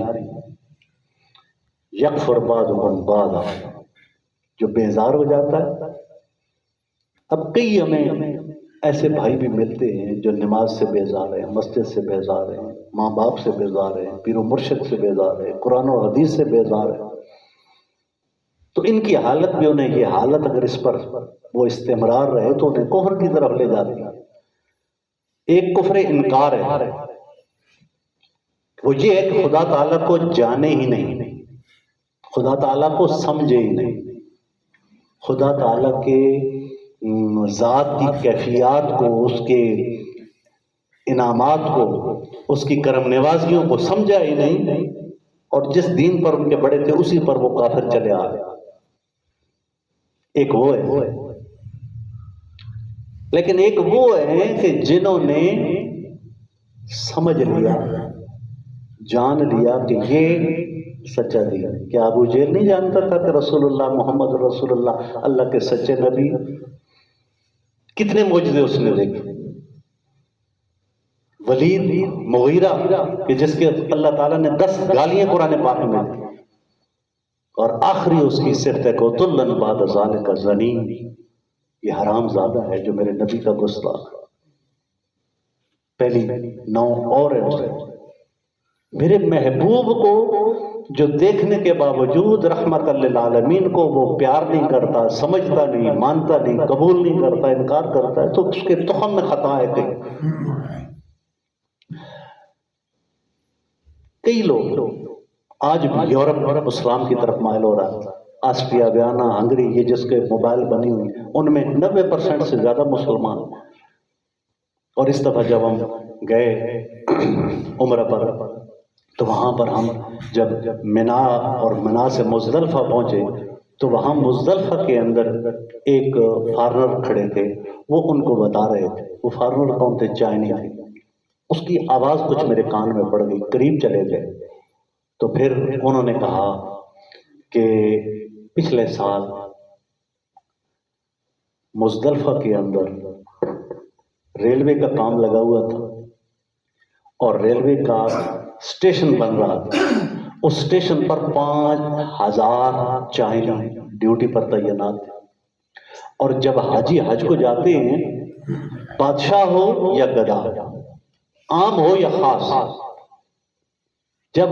یکفر بعضهم بعضا، جو بیزار ہو جاتا ہے۔ اب کئی ہمیں ایسے بھائی بھی ملتے ہیں جو نماز سے بیزار ہیں، مسجد سے بیزار ہیں، ماں باپ سے بیزار ہیں، پیر و مرشد سے بیزار ہیں، قرآن و حدیث سے بیزار ہیں، تو ان کی حالت بھی انہیں یہ حالت اگر اس پر وہ استمرار رہے تو انہیں کفر کی طرف لے جاتی ہے۔ ایک کفر انکار ہے، وہ یہ ہے کہ خدا تعالیٰ کو جانے ہی نہیں، خدا تعالیٰ کو سمجھے ہی نہیں، خدا تعالیٰ کے ذات کی کیفیات کو، اس کے انعامات کو، اس کی کرم نوازیوں کو سمجھا ہی نہیں، اور جس دین پر ان کے بڑے تھے اسی پر وہ کافر چلے آ گئے۔ ایک وہ ہے، لیکن ایک وہ ہے کہ جنہوں نے سمجھ لیا، جان لیا کہ یہ سچا دین ہے۔ کیا ابو جہل نہیں جانتا تھا کہ رسول اللہ محمد رسول اللہ اللہ کے سچے نبی؟ کتنے معجزے اس نے دیکھے۔ ولید مغیرہ کہ جس کے اللہ تعالیٰ نے 10 گالیاں قرآن پاک میں دی، اور آخری اس کی صرف ہے قتلاً بعد ذالک زنی، یہ حرام زادہ ہے جو میرے نبی کا گستاخ ہے۔ پہلی 9 اور ہے، میرے محبوب کو جو دیکھنے کے باوجود رحمت للعالمین کو وہ پیار نہیں کرتا، سمجھتا نہیں، مانتا نہیں، قبول نہیں کرتا، انکار کرتا ہے، تو اس کے تخم میں خطا ہے۔ کئی لوگ آج بھی یورپ اسلام کی طرف مائل ہو رہا ہے. آسٹریا، ویانا، ہنگری، یہ جس کے موبائل بنی ہوئی ان میں 90% سے زیادہ مسلمان. اور اس دفعہ جب ہم گئے عمرہ پر تو وہاں پر ہم جب منا اور منا سے مزدلفہ پہنچے تو وہاں مزدلفہ کے اندر ایک فارنر کھڑے تھے. وہ ان کو بتا رہے تھے. وہ فارنر کون تھے؟ چائنی تھے. اس کی آواز کچھ میرے کان میں پڑ گئی. قریب چلے گئے تو پھر انہوں نے کہا کہ پچھلے سال مزدلفہ کے اندر ریلوے کا کام لگا ہوا تھا اور ریلوے کا اسٹیشن بن رہا تھا. اس اسٹیشن پر 5000 چائنی ڈیوٹی پر تعینات تھے. اور جب حاجی حج کو جاتے ہیں، بادشاہ ہو یا گدا، عام ہو یا خاص، جب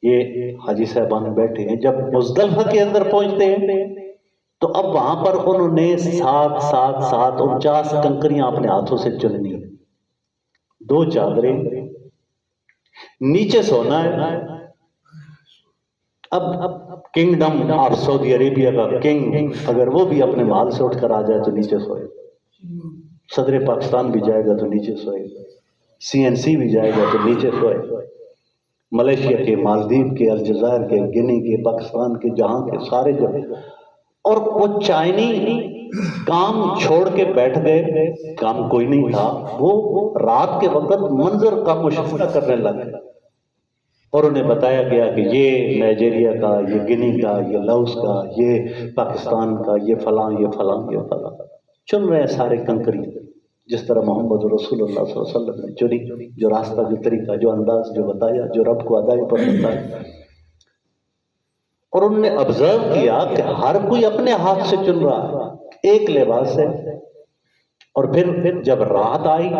یہ حاجی صاحبان بیٹھے ہیں، جب مزدلفہ کے اندر پہنچتے ہیں تو اب وہاں پر انہوں نے 49 کنکریاں اپنے ہاتھوں سے چننی، 2 چادریں، نیچے سونا ہے. اب کنگڈم آف سعودی عربیہ کا کنگ اگر وہ بھی اپنے محل سے اٹھ کر آ جائے تو نیچے سوئے. صدر پاکستان بھی جائے گا تو نیچے سوئے. CNC بھی جائے گا تو نیچے سوئے. ملیشیا کے، مالدیپ کے، الجزائر کے، گنی کے، پاکستان کے، جہاں کے سارے جگہ. اور وہ چائنی کام چھوڑ کے بیٹھ گئے. کام کوئی نہیں تھا. وہ رات کے وقت منظر کا مشاہدہ کرنے لگے اور انہیں بتایا گیا کہ یہ نائجیریا کا، یہ گنی کا، یہ لاؤس کا، یہ پاکستان کا، یہ فلاں، یہ فلاں، یہ فلاں. چن رہے ہیں سارے کنکری جس طرح محمد رسول اللہ صلی اللہ علیہ وسلم نے چنی. جو راستہ، جو طریقہ، جو انداز جو بتایا، جو رب کو ادائی پر بتایا. اور انہوں نے آبزرو کیا کہ ہر کوئی اپنے ہاتھ سے چن رہا ہے، ایک لباس ہے. اور پھر جب رات آئی،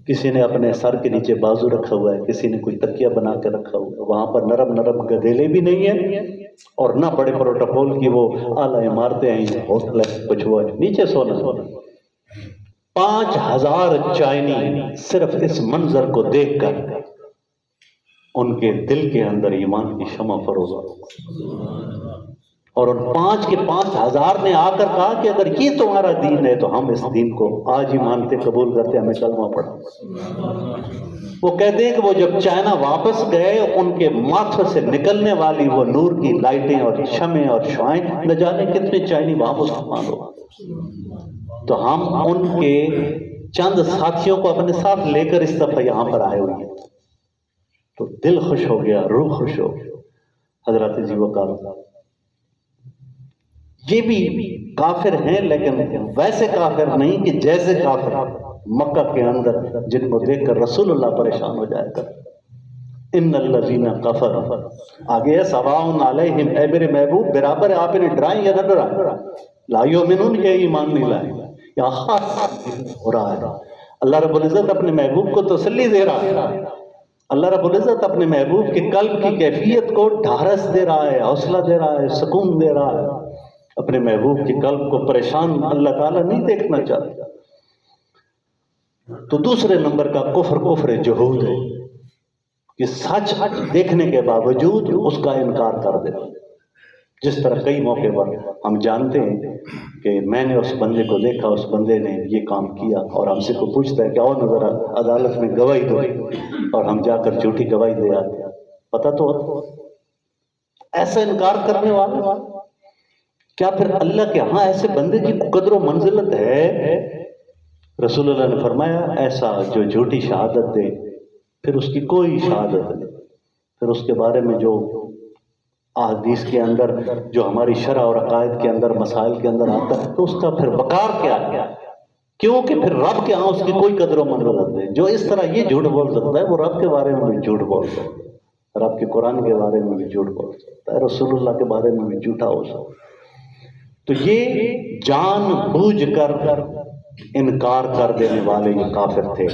کسی نے اپنے سر کے نیچے بازو رکھا ہوا ہے، کسی نے کوئی تکیہ بنا کے رکھا ہوا ہے. وہاں پر نرم نرم گدیلے بھی نہیں ہیں اور نہ بڑے پروٹوکول کی وہ اعلیٰ عمارتیں ہیں، ہوٹل ہے، کچھ وہ نیچے سونا. 5000 چائنی صرف اس منظر کو دیکھ کر ان کے دل کے اندر ایمان کی شمع فروز ہو. اور ان 5000 نے آ کر کہا کہ اگر یہ تمہارا دین ہے تو ہم اس دین کو آج ہی مانتے، قبول کرتے، ہمیں کلمہ پڑھا. وہ کہتے ہیں کہ وہ جب چائنا واپس گئے، ان کے ماتھوں سے نکلنے والی وہ نور کی لائٹیں اور شمعیں اور شعائیں، نہ جانے کتنے چائنی وہاں مسلمان ہو. تو ہم ان کے چند ساتھیوں کو اپنے ساتھ لے کر اس دفعہ یہاں پر آئے ہوئے ہیں. تو دل خوش ہو گیا، روح خوش ہو گیا. حضرت جی وقار یہ بھی کافر ہیں، لیکن ویسے کافر نہیں کہ جیسے کافر مکہ کے اندر جن کو دیکھ کر رسول اللہ پریشان ہو جائے گا. ان الذین کفروا، آگے ہے سواء علیہم، اے میرے محبوب برابر ہے آپ انہیں ڈرائیں یا نہ ڈرائیں. لا یؤمنون، یہ ایمان نہیں لائیں. یا خاص ہو رہا ہے. اللہ رب العزت اپنے محبوب کو تسلی دے رہا ہے. اللہ رب العزت اپنے محبوب کے قلب کی کیفیت کو ڈھارس دے رہا ہے، حوصلہ دے رہا ہے، سکون دے رہا ہے. اپنے محبوب کے قلب کو پریشان اللہ تعالیٰ نہیں دیکھنا چاہتا. تو دوسرے نمبر کا کفر جہود ہے کہ سچ دیکھنے کے باوجود اس کا انکار کر دے. جس طرح کئی موقع پر ہم جانتے ہیں کہ میں نے اس بندے کو دیکھا، اس بندے نے یہ کام کیا، اور ہم سے کو پوچھتا ہے کہ اور نظر عدالت میں گواہی دو، اور ہم جا کر جھوٹی گواہی دے آتے ہیں. پتہ تو ایسا انکار کرنے والا، کیا پھر اللہ کے ہاں ایسے بندے کی قدر و منزلت ہے؟ رسول اللہ نے فرمایا ایسا جو جھوٹی شہادت دے پھر اس کی کوئی شہادت نہیں، پھر اس کے بارے میں جو احادیث کے اندر، جو ہماری شرع اور عقائد کے اندر، مسائل کے اندر آتا ہے، تو اس کا پھر وقار کیا ہے؟ کیونکہ پھر رب کے ہاں اس کی کوئی قدر و منزلت نہیں. جو اس طرح یہ جھوٹ بول سکتا ہے وہ رب کے بارے میں بھی جھوٹ بول سکتا ہے، رب کے قرآن کے بارے میں بھی جھوٹ بول سکتا ہے، رسول اللہ کے بارے میں بھی جھوٹا ہو سکتا ہے. تو یہ جان بوجھ کر انکار کر دینے والے یہ کافر تھے.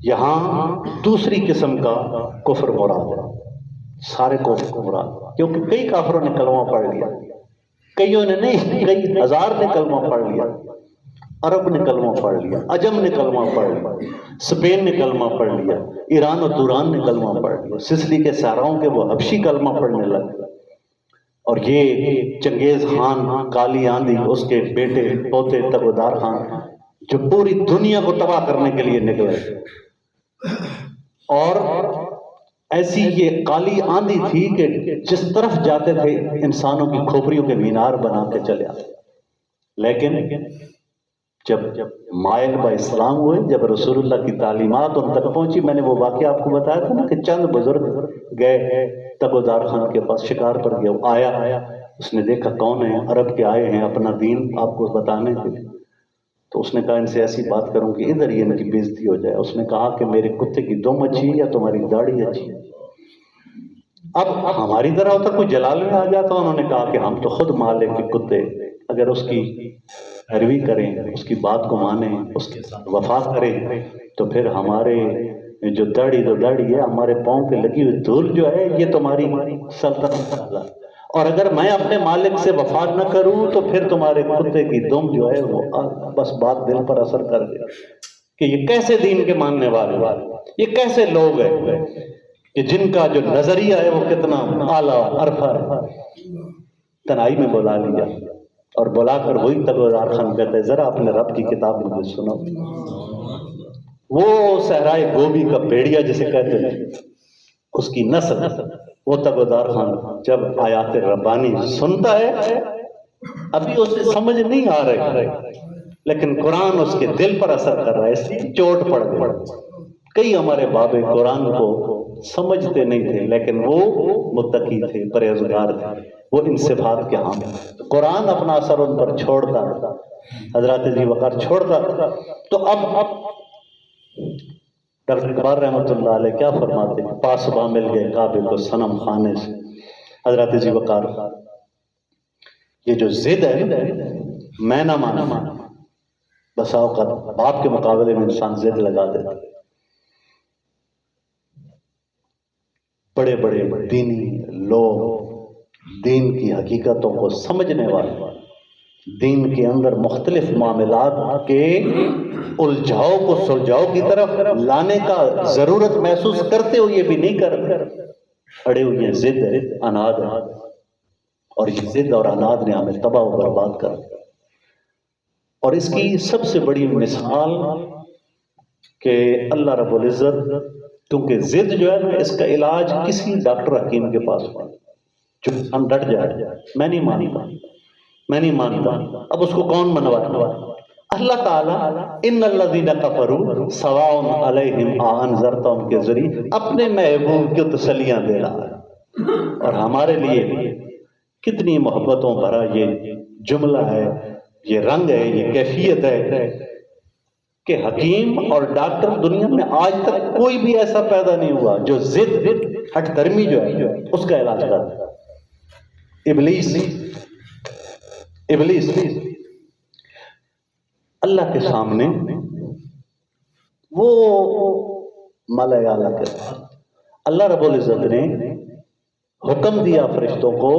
یہاں دوسری قسم کا کفر مراد ہے، سارے کفر مراد، کیونکہ کئی کافروں نے کلمہ پڑھ لیا، کئیوں نے نہیں، کئی ہزار نے کلمہ پڑھ لیا. عرب نے کلمہ پڑھ لیا، عجم نے کلمہ پڑھ لیا، اسپین نے کلمہ پڑھ لیا، ایران اور توران نے کلمہ پڑھ لیا، سسلی کے صحراؤں کے وہ حبشی کلمہ پڑھنے لگے، اور یہ چنگیز خان کالی آندھی اس کے بیٹے پوتے تگودار خان جو پوری دنیا کو تباہ کرنے کے لیے نکلے، اور ایسی یہ کالی آندھی تھی کہ جس طرف جاتے تھے انسانوں کی کھوپڑیوں کے مینار بنا کے چلے آتے۔ لیکن جب مائل با اسلام ہوئے، جب رسول اللہ کی تعلیمات ان تک پہنچی، میں نے وہ واقعہ آپ کو بتایا تھا نا کہ چند بزرگ گئے تگودار خان کے پاس، شکار پر گیا، آیا، اس نے دیکھا کون ہے، عرب کے آئے ہیں اپنا دین آپ کو بتانے کے لیے، تو اس نے کہا ان سے ایسی بات کروں کہ ادھر ہی ان کی بےزتی ہو جائے۔ اس نے کہا کہ میرے کتے کی دم اچھی ہے یا تمہاری داڑھی اچھی ہے؟ اب ہماری طرح ہوتا کوئی جلال میں آ جاتا، انہوں نے کہا کہ ہم تو خود مالک کے کتے، اگر اس کی پیروی کریں، اس کی بات کو مانیں، اس کے ساتھ وفا کریں، تو پھر ہمارے جو داڑھی ہے، ہمارے پاؤں پہ لگی ہوئی دھول جو ہے، یہ تمہاری سلطنت ہے، اور اگر میں اپنے مالک سے وفا نہ کروں تو پھر تمہارے کتے کی دم جو ہے وہ بس بات دل پر اثر کر گئی کہ یہ کیسے دین کے ماننے والے، یہ کیسے لوگ ہیں کہ جن کا جو نظریہ ہے وہ کتنا اعلیٰ عرفہ ہے۔ تنہائی میں بلا لیا، اور بلا کر وہی تگودار خان کہتے ہیں ذرا اپنے رب کی کتاب مجھے سنو۔ وہ صحرائے گوبی کا بھیڑیا جسے کہتے ہیں، اس کی نسل، وہ تگودار خان جب آیات ربانی سنتا ہے، ابھی اسے سمجھ نہیں آ رہے، لیکن قرآن اس کے دل پر اثر کر رہا ہے، اس کی چوٹ پڑ گئی۔ کئی ہمارے بابے قرآن کو سمجھتے نہیں تھے، لیکن وہ متقی تھے، پرہیزگار تھے، وہ ان صفات کے حامل۔ قرآن اپنا اثر ان پر چھوڑتا، حضرات جی وقار چھوڑتا۔ تو اب ڈاکٹر اقبال رحمۃ اللہ علیہ کیا فرماتے ہیں، پاسباں مل گئے کعبے کو صنم خانے سے۔ حضرات جی وقار، یہ جو ضد ہے، میں نہ مانا، بسا اوقات باپ کے مقابلے میں انسان ضد لگا دیتا۔ بڑے بڑے دینی لوگ، دین کی حقیقتوں کو سمجھنے والے، دین کے اندر مختلف معاملات کے الجھاؤ کو سلجھاؤ کی طرف لانے کا ضرورت محسوس کرتے ہوئے بھی نہیں کر اڑے ہوئے ہیں، ضد ہے، اناد ہے، اور یہ ضد اور اناد نے ہمیں تباہ و برباد کر دیا۔ اور اس کی سب سے بڑی مثال کہ اللہ رب العزت، کیونکہ ضد جو ہے نا، اس کا علاج کسی ڈاکٹر حکیم کے پاس ہوا، جو ہم ڈٹ جائے میں نہیں مانتا، اب اس کو کون منوائے؟ اللہ تعالیٰ ان الذین کفروا سواء علیہم اانذرتہم کے ذریعے اپنے محبوب کی تسلیاں دے رہا ہے، اور ہمارے لیے کتنی محبتوں بھرا یہ جملہ ہے، یہ رنگ ہے، یہ کیفیت ہے کہ حکیم اور ڈاکٹر دنیا میں آج تک کوئی بھی ایسا پیدا نہیں ہوا جو ضد، ہٹ درمی جو ہے اس کا علاج کرتا ہے۔ ابلیس اللہ کے سامنے، وہ ملائے اعلیٰ کے ساتھ اللہ رب العزت نے حکم دیا فرشتوں کو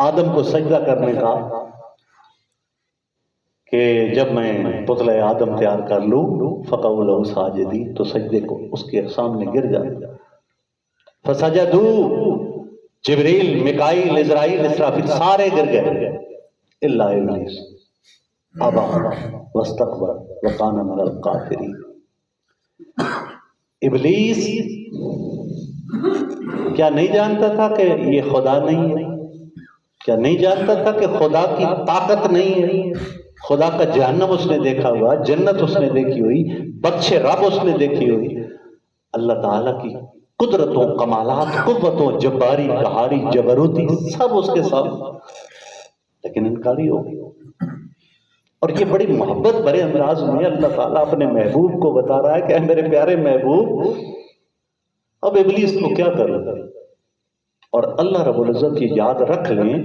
آدم کو سجدہ کرنے کا کہ جب میں پتلہ آدم تیار کر لوں فقعوا لہ ساجدین، تو سجدے کو اس کے سامنے گر جائے۔ فسجدوا، جبریل، میکائیل، اسرائیل، اسرافیل سارے گر گئے الا ابلیس ابا واستکبر وکان من الکافرین۔ ابلیس کیا نہیں جانتا تھا کہ یہ خدا نہیں ہے؟ کیا نہیں جانتا تھا کہ خدا کی طاقت نہیں ہے؟ خدا کا جہنم اس نے دیکھا ہوا، جنت اس نے دیکھی ہوئی، بخش رب اس نے دیکھی ہوئی، اللہ تعالیٰ کی قدرتوں، کمالات، قوتوں، جباری، قہاری، جبروتی سب اس کے سامنے، لیکن انکاری ہو گئی۔ اور یہ بڑی محبت بھرے انداز میں اللہ تعالیٰ اپنے محبوب کو بتا رہا ہے کہ اے میرے پیارے محبوب، اب ابلیس کو کیا کروں؟ اور اللہ رب العزت یہ یاد رکھ لیں،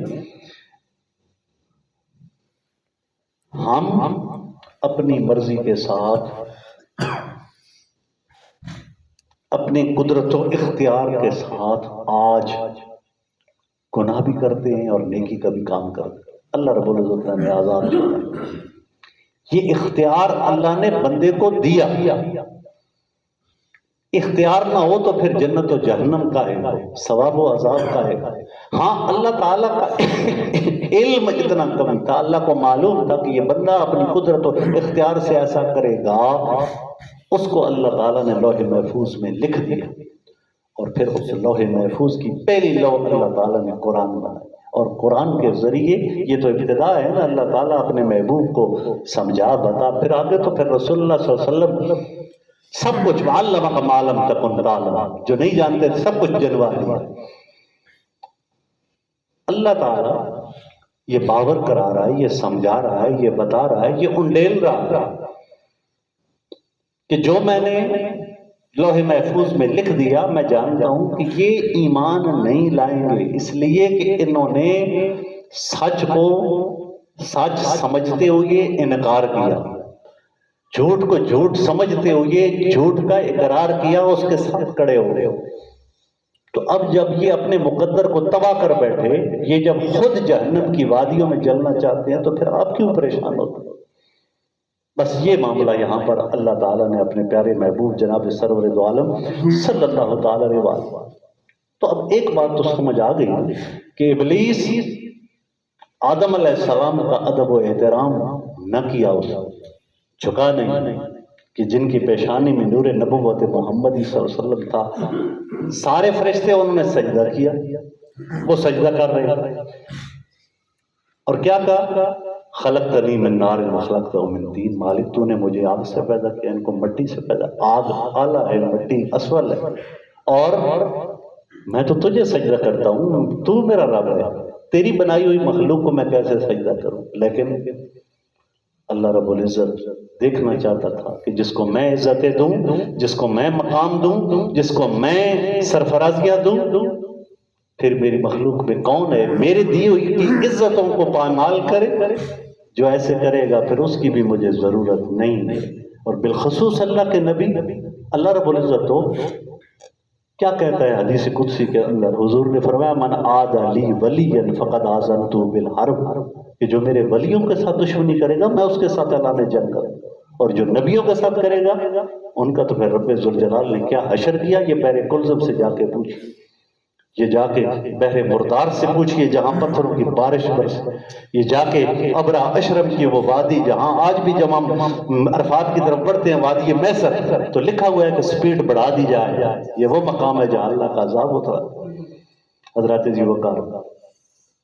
ہم اپنی مرضی کے ساتھ، اپنی قدرت و اختیار کے ساتھ آج گناہ بھی کرتے ہیں اور نیکی کا بھی کام کرتے ہیں۔ اللہ رب العزت نے آزاد چھوڑا، یہ اختیار اللہ نے بندے کو دیا. اختیار نہ ہو تو پھر جنت و جہنم کا ہے، ثواب و عذاب کا ہے. ہاں اللہ تعالیٰ کا علم اتنا کم تھا، اللہ کو معلوم تھا کہ یہ بندہ اپنی قدرت و اختیار سے ایسا کرے گا. اس کو اللہ تعالیٰ نے لوح محفوظ میں لکھ دیا، اور پھر اس لوح محفوظ کی پہلی لوح اللہ تعالیٰ نے قرآن بنایا. اور قرآن کے ذریعے، یہ تو ابتدا ہے نا، اللہ تعالیٰ اپنے محبوب کو سمجھا بتا، پھر آگے تو پھر رسول اللہ صلی اللہ علیہ وسلم سب کچھ علمک ما لم تکن تعلم، جو نہیں جانتے سب کچھ جنوا دیا. اللہ تعالیٰ یہ باور کرا رہا ہے، یہ سمجھا رہا ہے، یہ بتا رہا ہے، یہ انڈیل رہا ہے کہ جو میں نے لوح محفوظ میں لکھ دیا، میں جانتا ہوں کہ یہ ایمان نہیں لائیں گے، اس لیے کہ انہوں نے سچ کو سچ سمجھتے ہوئے انکار کیا، جھوٹ کو جھوٹ سمجھتے ہوئے جھوٹ کا اقرار کیا، اس کے ساتھ کھڑے ہو گئے. تو اب جب یہ اپنے مقدر کو تباہ کر بیٹھے، یہ جب خود جہنم کی وادیوں میں جلنا چاہتے ہیں، تو پھر آپ کیوں پریشان ہوتے ہیں؟ بس یہ معاملہ یہاں پر اللہ تعالیٰ نے اپنے پیارے محبوب جناب سرور دو عالم صلی اللہ تعالیٰ علیہ وسلم. تو اب ایک بات تو سمجھ آ گئی کہ ابلیس آدم علیہ السلام کا ادب و احترام نہ کیا، اسے جھکا نہیں، کہ جن کی پیشانی میں نور نبوت محمدی صلی اللہ علیہ وسلم تھا، سارے فرشتے انہوں نے سجدہ کیا، وہ سجدہ کر رہے ہیں. اور کیا کہا؟ خلقتنی من نار وخلقتہ من طین، مالک تو نے مجھے آگ سے پیدا کیا، ان کو مٹی سے پیدا. آگ اعلیٰ ہے، مٹی اسفل ہے، اور میں تو تجھے سجدہ کرتا ہوں، تو میرا رب ہے، تیری بنائی ہوئی مخلوق کو میں کیسے سجدہ کروں؟ لیکن اللہ رب العزت دیکھنا چاہتا تھا کہ جس کو میں عزتیں دوں، جس کو میں مقام دوں، جس کو میں سرفرازیاں دوں، پھر میری مخلوق میں کون ہے میرے دی ہوئی کی عزتوں کو پامال کرے؟ جو ایسے کرے گا پھر اس کی بھی مجھے ضرورت نہیں ہے. اور بالخصوص اللہ کے نبی، اللہ رب العزت تو کیا کہتا ہے حدیث قدسی کے اندر؟ حضور نے فرمایا من عاد لی ولیا فقد آذنتہ بالحرب، کہ جو میرے ولیوں کے ساتھ دشمنی کرے گا میں اس کے ساتھ اعلان جنگ کروں، اور جو نبیوں کے ساتھ کرے گا ان کا تو پھر رب ذوالجلال نے کیا حشر کیا. یہ بحر کلزم سے جا کے پوچھیے، یہ جا کے بحر مردار سے پوچھئے جہاں پتھروں کی بارش برسے، یہ جا کے ابرا اشرم کی وہ وادی جہاں آج بھی جب ہم عرفات کی طرف بڑھتے ہیں، وادی میسر، تو لکھا ہوا ہے کہ سپیڈ بڑھا دی جائے. یہ وہ مقام ہے جہاں اللہ کا عذاب ہوتا ہے. حضرات جی وقار،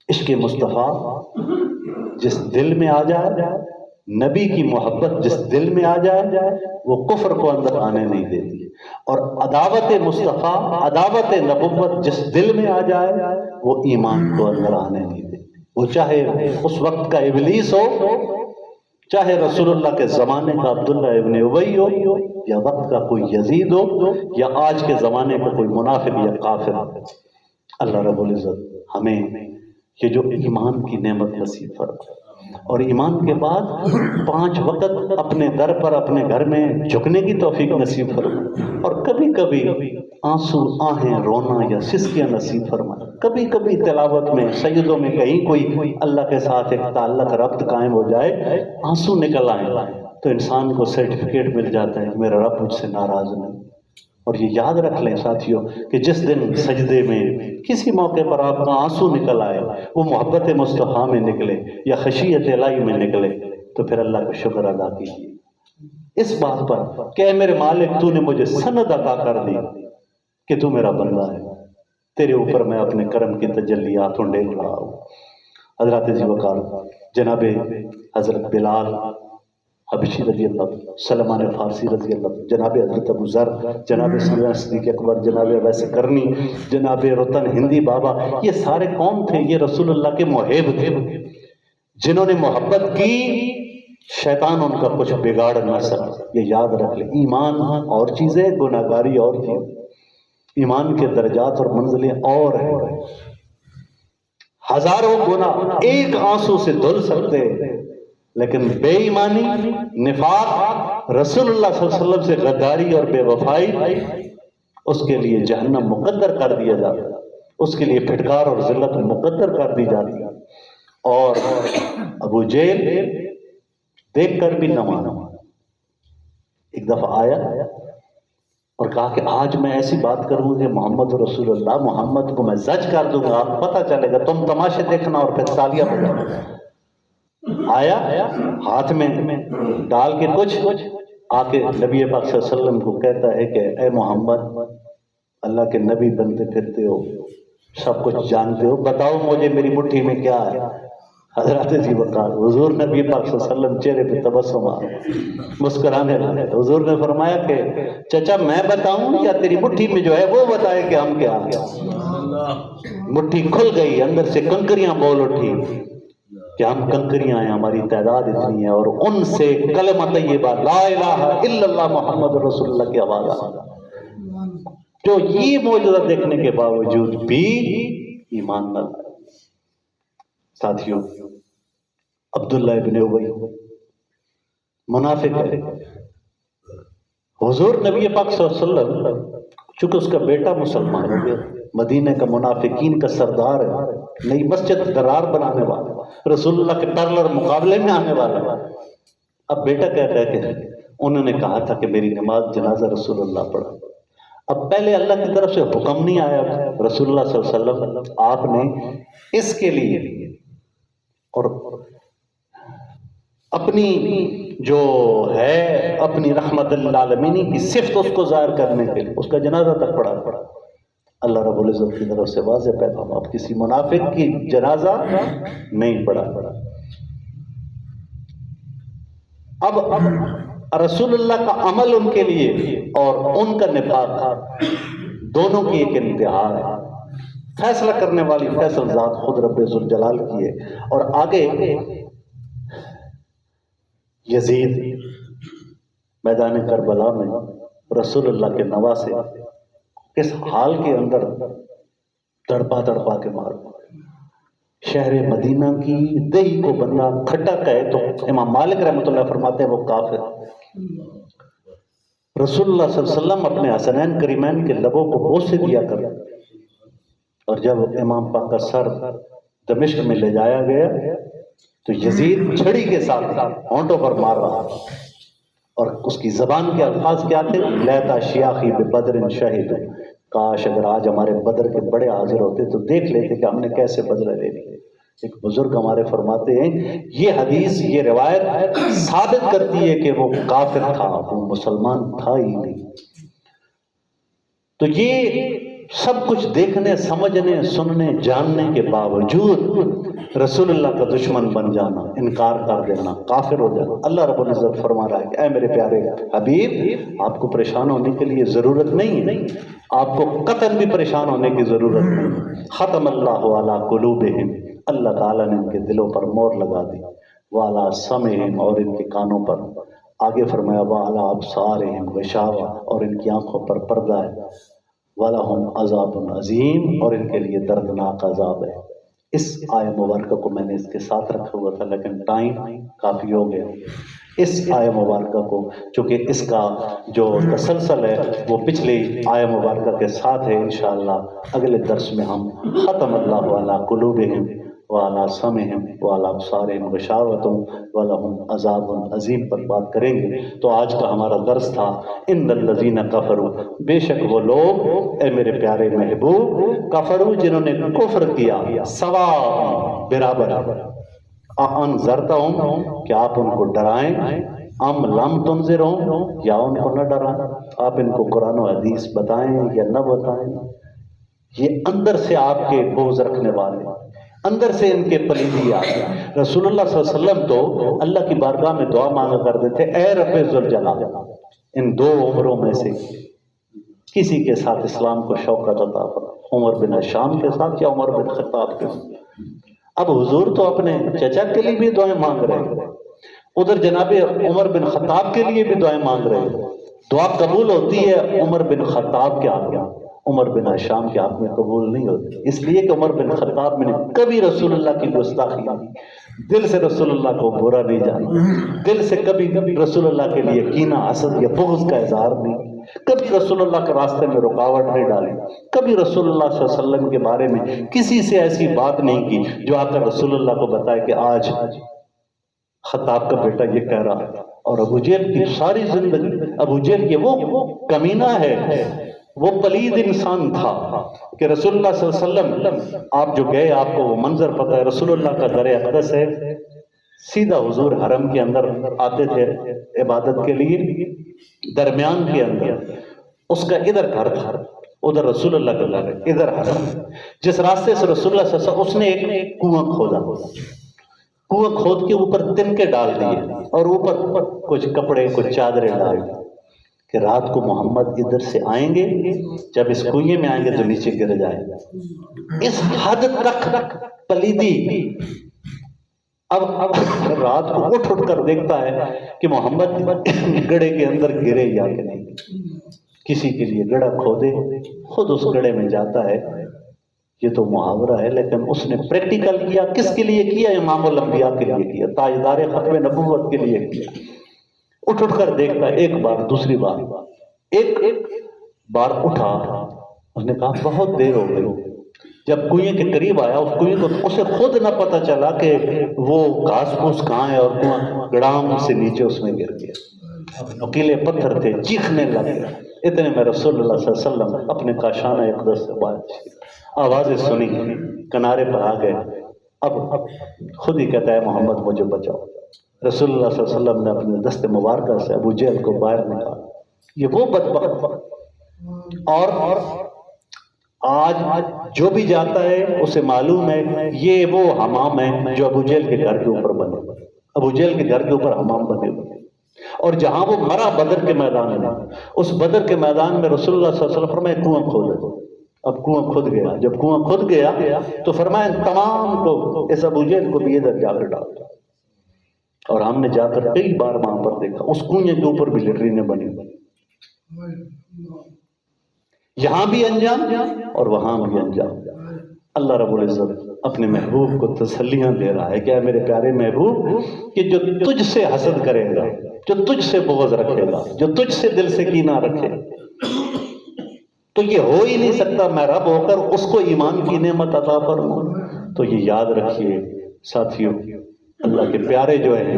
عشق مصطفیٰ جس دل میں آ جائے، نبی کی محبت جس دل میں آ جائے، وہ کفر کو اندر آنے نہیں دیتی. اور عداوت مصطفیٰ، عداوت نبوت جس دل میں آ جائے وہ ایمان کو اندر آنے نہیں دیتی. وہ چاہے اس وقت کا ابلیس ہو، چاہے رسول اللہ کے زمانے کا عبداللہ ابن ابی ہو، یا وقت کا کوئی یزید ہو، یا آج کے زمانے کا کوئی منافق یا کافر. اللہ رب العزت ہمیں یہ جو ایمان کی نعمت نصیب فرمائے، اور ایمان کے بعد 5 وقت اپنے در پر اپنے گھر میں جھکنے کی توفیق نصیب فرمائے، اور کبھی کبھی آنسو آہیں رونا یا سسکیاں نصیب فرمائے. کبھی کبھی تلاوت میں سجدوں میں کہیں کوئی اللہ کے ساتھ ایک تعلق ربط قائم ہو جائے، آنسو نکل آئیں، تو انسان کو سرٹیفکیٹ مل جاتا ہے میرا رب مجھ سے ناراض نہیں. اور یہ یاد رکھ لیں ساتھیوں کہ جس دن سجدے میں کسی موقع پر آپ کا آنسو نکل آئے، وہ محبت مصطفیٰ میں نکلے یا خشیت الہی میں نکلے، تو پھر اللہ کا شکر ادا کیجیے اس بات پر کہ اے میرے مالک تو نے مجھے سند عطا کر دی کہ تو میرا بندہ ہے، تیرے اوپر میں اپنے کرم کی تجلیات ڈھونڈ رہا ہوں. حضرات جی وقار، جناب حضرت بلال حبشی رضی اللہ، سلمان فارسی رضی اللہ، جناب حضرت ابو ذر، جناب سیدنا صدیق اکبر، جناب ویس کرنی، جناب رتن ہندی بابا، یہ سارے کون تھے؟ یہ رسول اللہ کے محب تھے، جنہوں نے محبت کی شیطان ان کا کچھ بگاڑ نہ سکا. یہ یاد رکھ لیں، ایمان اور چیزیں، گناہ گاری اور چیز. ایمان کے درجات اور منزلیں اور ہیں. ہزاروں گناہ ایک آنسو سے دھل سکتے ہیں، لیکن بے ایمانی، نفاق، رسول اللہ صلی اللہ علیہ وسلم سے غداری اور بے وفائی، اس کے لیے جہنم مقدر کر دیا جاتا ہے، اس کے لیے پھٹکار اور ذلت مقدر کر دی جاتی ہے. اور ابو جہل دیکھ کر بھی نہ مانا۔ ایک دفعہ آیا اور کہا کہ آج میں ایسی بات کروں کہ محمد رسول اللہ، محمد کو میں زج کر دوں گا، آپ پتہ چلے گا، تم تماشے دیکھنا اور پھر تالیاں بجانا۔ آیا ہاتھ میں ڈال کے کچھ آ کے نبی پاک صلی اللہ علیہ وسلم کو کہتا ہے کہ اے محمد، اللہ کے نبی بنتے پھرتے ہو، سب کچھ جانتے ہو، بتاؤ مجھے میری مٹھی میں کیا ہے؟ حضرت جی وقار حضور نبی پاک صلی اللہ علیہ وسلم چہرے پہ تبسم آ مسکرانے لگے۔ حضور نے فرمایا کہ چچا میں بتاؤں یا تیری مٹھی میں جو ہے وہ بتائے کہ ہم کیا ہیں؟ مٹھی کھل گئی، اندر سے کنکریاں بول اٹھی کہ ہم کنکریاں ہیں، ہماری تعداد اتنی ہے، اور ان سے کلمہ طیبہ لا الہ الا اللہ محمد رسول اللہ کی آواز آ جو یہ معجزہ دیکھنے کے باوجود بھی ایمان نہ لائے۔ ساتھیوں، عبداللہ ابن ابی منافق ہے۔ حضور نبی پاک صلی اللہ علیہ وسلم چونکہ اس کا بیٹا مسلمان ہو گیا، مدینہ کا منافقین کا سردار ہے، نئی مسجد درار بنانے والا، رسول اللہ کے پرلر مقابلے میں آنے والا۔ اب بیٹا کہتا ہے کہ انہوں نے کہا تھا کہ میری نماز جنازہ رسول اللہ پڑھا۔ اب پہلے اللہ کی طرف سے حکم نہیں آیا رسول اللہ صلی اللہ علیہ وسلم، آپ نے اس کے لیے اور اپنی جو ہے اپنی رحمت للعالمین کی صفت اس کو ظاہر کرنے کے لیے اس کا جنازہ تک پڑھا۔ اللہ رب العزت کی طرف سے واضح پیغام، اب کسی منافق کی جنازہ نہیں پڑھا۔ اب رسول اللہ کا عمل ان کے لیے اور ان کا نفاق دونوں کی ایک انتہا ہے۔ فیصلہ کرنے والی فیصل ذات خود رب ذوالجلال کی ہے۔ اور آگے یزید میدان کربلا میں رسول اللہ کے نواسے کس حال کے اندر تڑپا کے مار، شہر مدینہ کی دہی کو بندہ کھٹا کہے تو امام مالک رحمۃ اللہ فرماتے ہیں وہ کافر۔ رسول اللہ صلی اللہ علیہ وسلم اپنے حسنین کریمین کے لبوں کو بوسے دیا کر، اور جب امام پاک کا سر دمشق میں لے جایا گیا تو یزید چھڑی کے ساتھ ہونٹوں پر مار رہا، اور اس کی زبان کے الفاظ کیا تھے؟ لیتا شیاخی ببدر شہید، کاش اگر آج ہمارے بدر کے بڑے حاضر ہوتے تو دیکھ لیتے کہ ہم نے کیسے بدلہ لے لیے۔ ایک بزرگ ہمارے فرماتے ہیں یہ حدیث، یہ روایت ثابت کرتی ہے کہ وہ کافر تھا، وہ مسلمان تھا ہی نہیں۔ تو یہ سب کچھ دیکھنے، سمجھنے، سننے، جاننے کے باوجود رسول اللہ کا دشمن بن جانا، انکار کر دینا، کافر ہو جانا۔ اللہ رب العزت فرما رہا ہے کہ اے میرے پیارے حبیب، آپ کو پریشان ہونے کے لیے ضرورت نہیں ہے، آپ کو قطعاً بھی پریشان ہونے کی ضرورت نہیں۔ ختم اللہ علی قلوبہم، اللہ تعالیٰ نے ان کے دلوں پر مہر لگا دی، وعلی سمعہم، اور ان کے کانوں پر، آگے فرمایا وعلی ابصارہم غشاوہ، اور ان کی آنکھوں پر پردہ ہے، وَلَهُمْ عَذَابٌ عَظِيمٌ، اور ان کے لیے دردناک عذاب ہے۔ اس آیہ مبارکہ کو میں نے اس کے ساتھ رکھا ہوا تھا لیکن ٹائم کافی ہو گیا۔ اس آیہ مبارکہ کو چونکہ اس کا جو تسلسل ہے وہ پچھلی آیہ مبارکہ کے ساتھ ہے، انشاءاللہ اگلے درس میں ہم ختم اللہ علی قلوبہم وعلی سمعہم وعلی ابصارہم غشاوۃ وَلَهُمْ عَذَابٌ عَظِيمٌ پر بات کریں گے۔ تو آج کا ہمارا درس تھا ان الذین کفروا، بے شک وہ لوگ اے میرے پیارے محبوب کفروا جنہوں نے کفر کیا، سواء برابر، انذرتہم کہ آپ ان کو ڈرائیں، ام لم تنذرہم یا ان کو نہ ڈرائیں، آپ ان کو قرآن و حدیث بتائیں یا نہ بتائیں، یہ اندر سے آپ کے بغض رکھنے والے، اندر سے ان کے پلیدی آتے۔ رسول اللہ صلی اللہ علیہ وسلم تو اللہ کی بارگاہ میں دعا مانگا کرتے تھے اے رب ذوالجلال، ان دو عمروں میں سے کسی کے ساتھ اسلام کو شوکت عطا فرما، عمر بن ہشام کے ساتھ یا عمر بن خطاب کے ساتھ۔ اب حضور تو اپنے چچا کے لیے بھی دعائیں مانگ رہے ہیں، ادھر جناب عمر بن خطاب کے لیے بھی دعائیں مانگ رہے ہیں۔ دعا قبول ہوتی ہے عمر بن خطاب کے ہاتھ میں، عمر بن ہشام کے ہاتھ میں قبول نہیں ہوتی، اس لیے کہ عمر بن خطاب میں نے کبھی رسول اللہ کی گستاخی نہیں، دل سے رسول اللہ کو برا نہیں جانا، دل سے کبھی رسول اللہ کے لیے کینہ، حسد یا بغض کا اظہار نہیں، کبھی رسول اللہ کے راستے میں رکاوٹ نہیں ڈالی، کبھی رسول اللہ صلی اللہ علیہ وسلم کے بارے میں کسی سے ایسی بات نہیں کی جو آ کر رسول اللہ کو بتائے کہ آج خطاب کا بیٹا یہ کہہ رہا ہے، اور ابو جہل کی ساری زندگی، ابو جہل یہ وہ کمینہ ہے، وہ پلید انسان تھا کہ رسول اللہ صلی اللہ علیہ وسلم آپ جو گئے، آپ کو وہ منظر پتہ ہے، رسول اللہ کا در اقدس ہے، سیدھا حضور حرم کے اندر آتے تھے عبادت کے لیے، درمیان کے اندر اس کا ادھر گھر تھا، ادھر رسول اللہ کا گھر ہے، ادھر حرم، جس راستے سے رسول اللہ صلی اللہ علیہ وسلم، اس نے ایک کنواں کھودا، کنواں کھود کے اوپر تنکے ڈال دیے اور اوپر کچھ کپڑے کچھ چادریں ڈال دی کہ رات کو محمد ادھر سے آئیں گے، جب اس کنویں میں آئیں گے تو نیچے گر جائیں گے، اس حد تک پلیدی۔ اب رات کو اٹھ کر دیکھتا ہے کہ محمد گڑھے کے اندر گرے یا کہ نہیں، کسی کے لیے گڑھا کھودے، خود اس گڑھے میں جاتا ہے۔ یہ تو محاورہ ہے، لیکن اس نے پریکٹیکل کیا، کس کے لیے کیا؟ امام الانبیاء کے لیے کیا، تاجدار ختم نبوت کے لیے کیا۔ اٹھ کر دیکھتا ہے، ایک بار، دوسری بار، ایک بار اٹھا، اس نے کہا بہت دیر ہو گئی۔ جب کنویں کے قریب آیا، اس کنویں کو اسے خود نہ پتہ چلا کہ وہ گھاس پھوس کہاں ہے، اور کنواں گڑام سے نیچے اس میں گر گیا، نوکیلے پتھر تھے، چیخنے لگے۔ اتنے میں رسول اللہ صلی اللہ علیہ وسلم اپنے کاشانہ اقدس سے باہر آوازیں سنی، کنارے پر آ گئے۔ اب خود ہی کہتا ہے محمد مجھے بچاؤ۔ رسول اللہ صلی اللہ علیہ وسلم نے اپنے دست مبارکہ سے ابو جہل کو باہر نکالا۔ یہ وہ بدبخت، اور آج جو بھی جاتا ہے اسے معلوم ہے یہ وہ حمام ہے جو ابو جہل کے گھر کے اوپر بنے، ابو جہل کے گھر کے اوپر حمام بنے ہوئے، اور جہاں وہ مرا بدر کے میدان میں، اس بدر کے میدان میں رسول اللہ صلی اللہ علیہ وسلم فرمائے کنواں کھودو۔ اب کنواں کھد گیا، جب کنواں کھد گیا تو فرمایا تمام کو، اس ابو جہل کو بھی ادھر جا کر ڈال دو۔ اور ہم نے جا کر کئی بار وہاں پر دیکھا، اس کنویں کے اوپر بھی لیٹرینیں بنی، یہاں بھی انجام اور وہاں بھی انجام۔ اللہ رب العزت اپنے محبوب کو تسلیاں دے رہا ہے، کیا میرے پیارے محبوب، کہ جو تجھ سے حسد کرے گا، جو تجھ سے بغض رکھے گا، جو تجھ سے دل سے کینہ رکھے، تو یہ ہو ہی نہیں سکتا میں رب ہو کر اس کو ایمان کی نعمت عطا فرماؤں۔ تو یہ یاد رکھیے ساتھیوں، اللہ کے پیارے جو ہیں،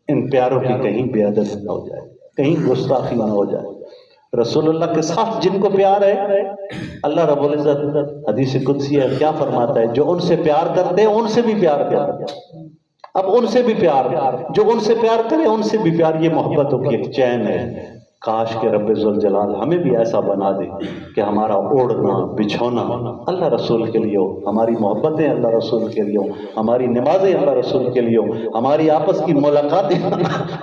ان پیاروں کی کہیں بے ادبی نہ ہو جائے، کہیں گستاخی نہ ہو جائے۔ رسول اللہ کے ساتھ جن کو پیار ہے، اللہ رب العزت حدیث قدسی ہے، کیا فرماتا ہے؟ جو ان سے پیار کرتے ہیں ان سے بھی پیار کرتے ہیں۔ اب ان سے بھی پیار، جو ان سے پیار کرے ان سے بھی پیار، یہ محبتوں کی ایک چین ہے۔ کاش کہ رب ذوالجلال ہمیں بھی ایسا بنا دے کہ ہمارا اوڑھنا بچھونا اللہ رسول کے لیے ہو، ہماری محبتیں اللہ رسول کے لیے ہو، ہماری نمازیں اللہ رسول کے لیے ہو، ہماری آپس کی ملاقاتیں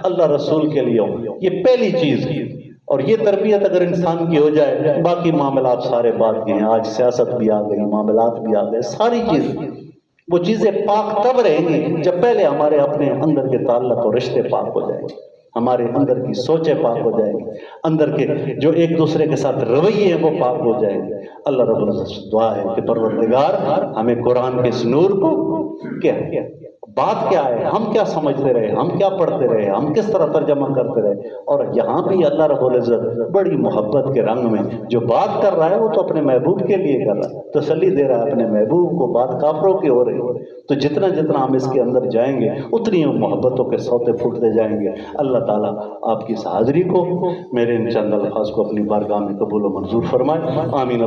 اللہ رسول کے لیے ہو۔ یہ پہلی چیز، اور یہ تربیت اگر انسان کی ہو جائے، باقی معاملات سارے بات کے ہیں۔ آج سیاست بھی آ گئی، معاملات بھی آ گئے، ساری چیز، وہ چیزیں پاک تب رہیں گی جب پہلے ہمارے اپنے اندر کے تعلق اور رشتے پاک ہو جائیں گے، ہمارے اندر کی سوچیں پاک ہو جائیں گی، اندر کے جو ایک دوسرے کے ساتھ رویے ہیں وہ پاک ہو جائیں گے۔ اللہ رب العزت سے دعا ہے کہ پروردگار ہمیں قرآن کے اس نور کو، کیا بات کیا ہے، ہم کیا سمجھتے رہے، ہم کیا پڑھتے رہے، ہم کس طرح ترجمہ کرتے رہے، اور یہاں بھی اللہ رب العزت بڑی محبت کے رنگ میں جو بات کر رہا ہے وہ تو اپنے محبوب کے لیے کر رہا ہے، تسلی دے رہا ہے اپنے محبوب کو، بات کافروں کی ہو رہی ہے۔ تو جتنا جتنا ہم اس کے اندر جائیں گے اتنی ہم محبتوں کے سوتے پھوٹتے جائیں گے۔ اللہ تعالیٰ آپ کی اس حاضری کو، میرے ان چند الفاظ کو اپنی بارگاہ میں قبول و منظور فرمائے، آمین۔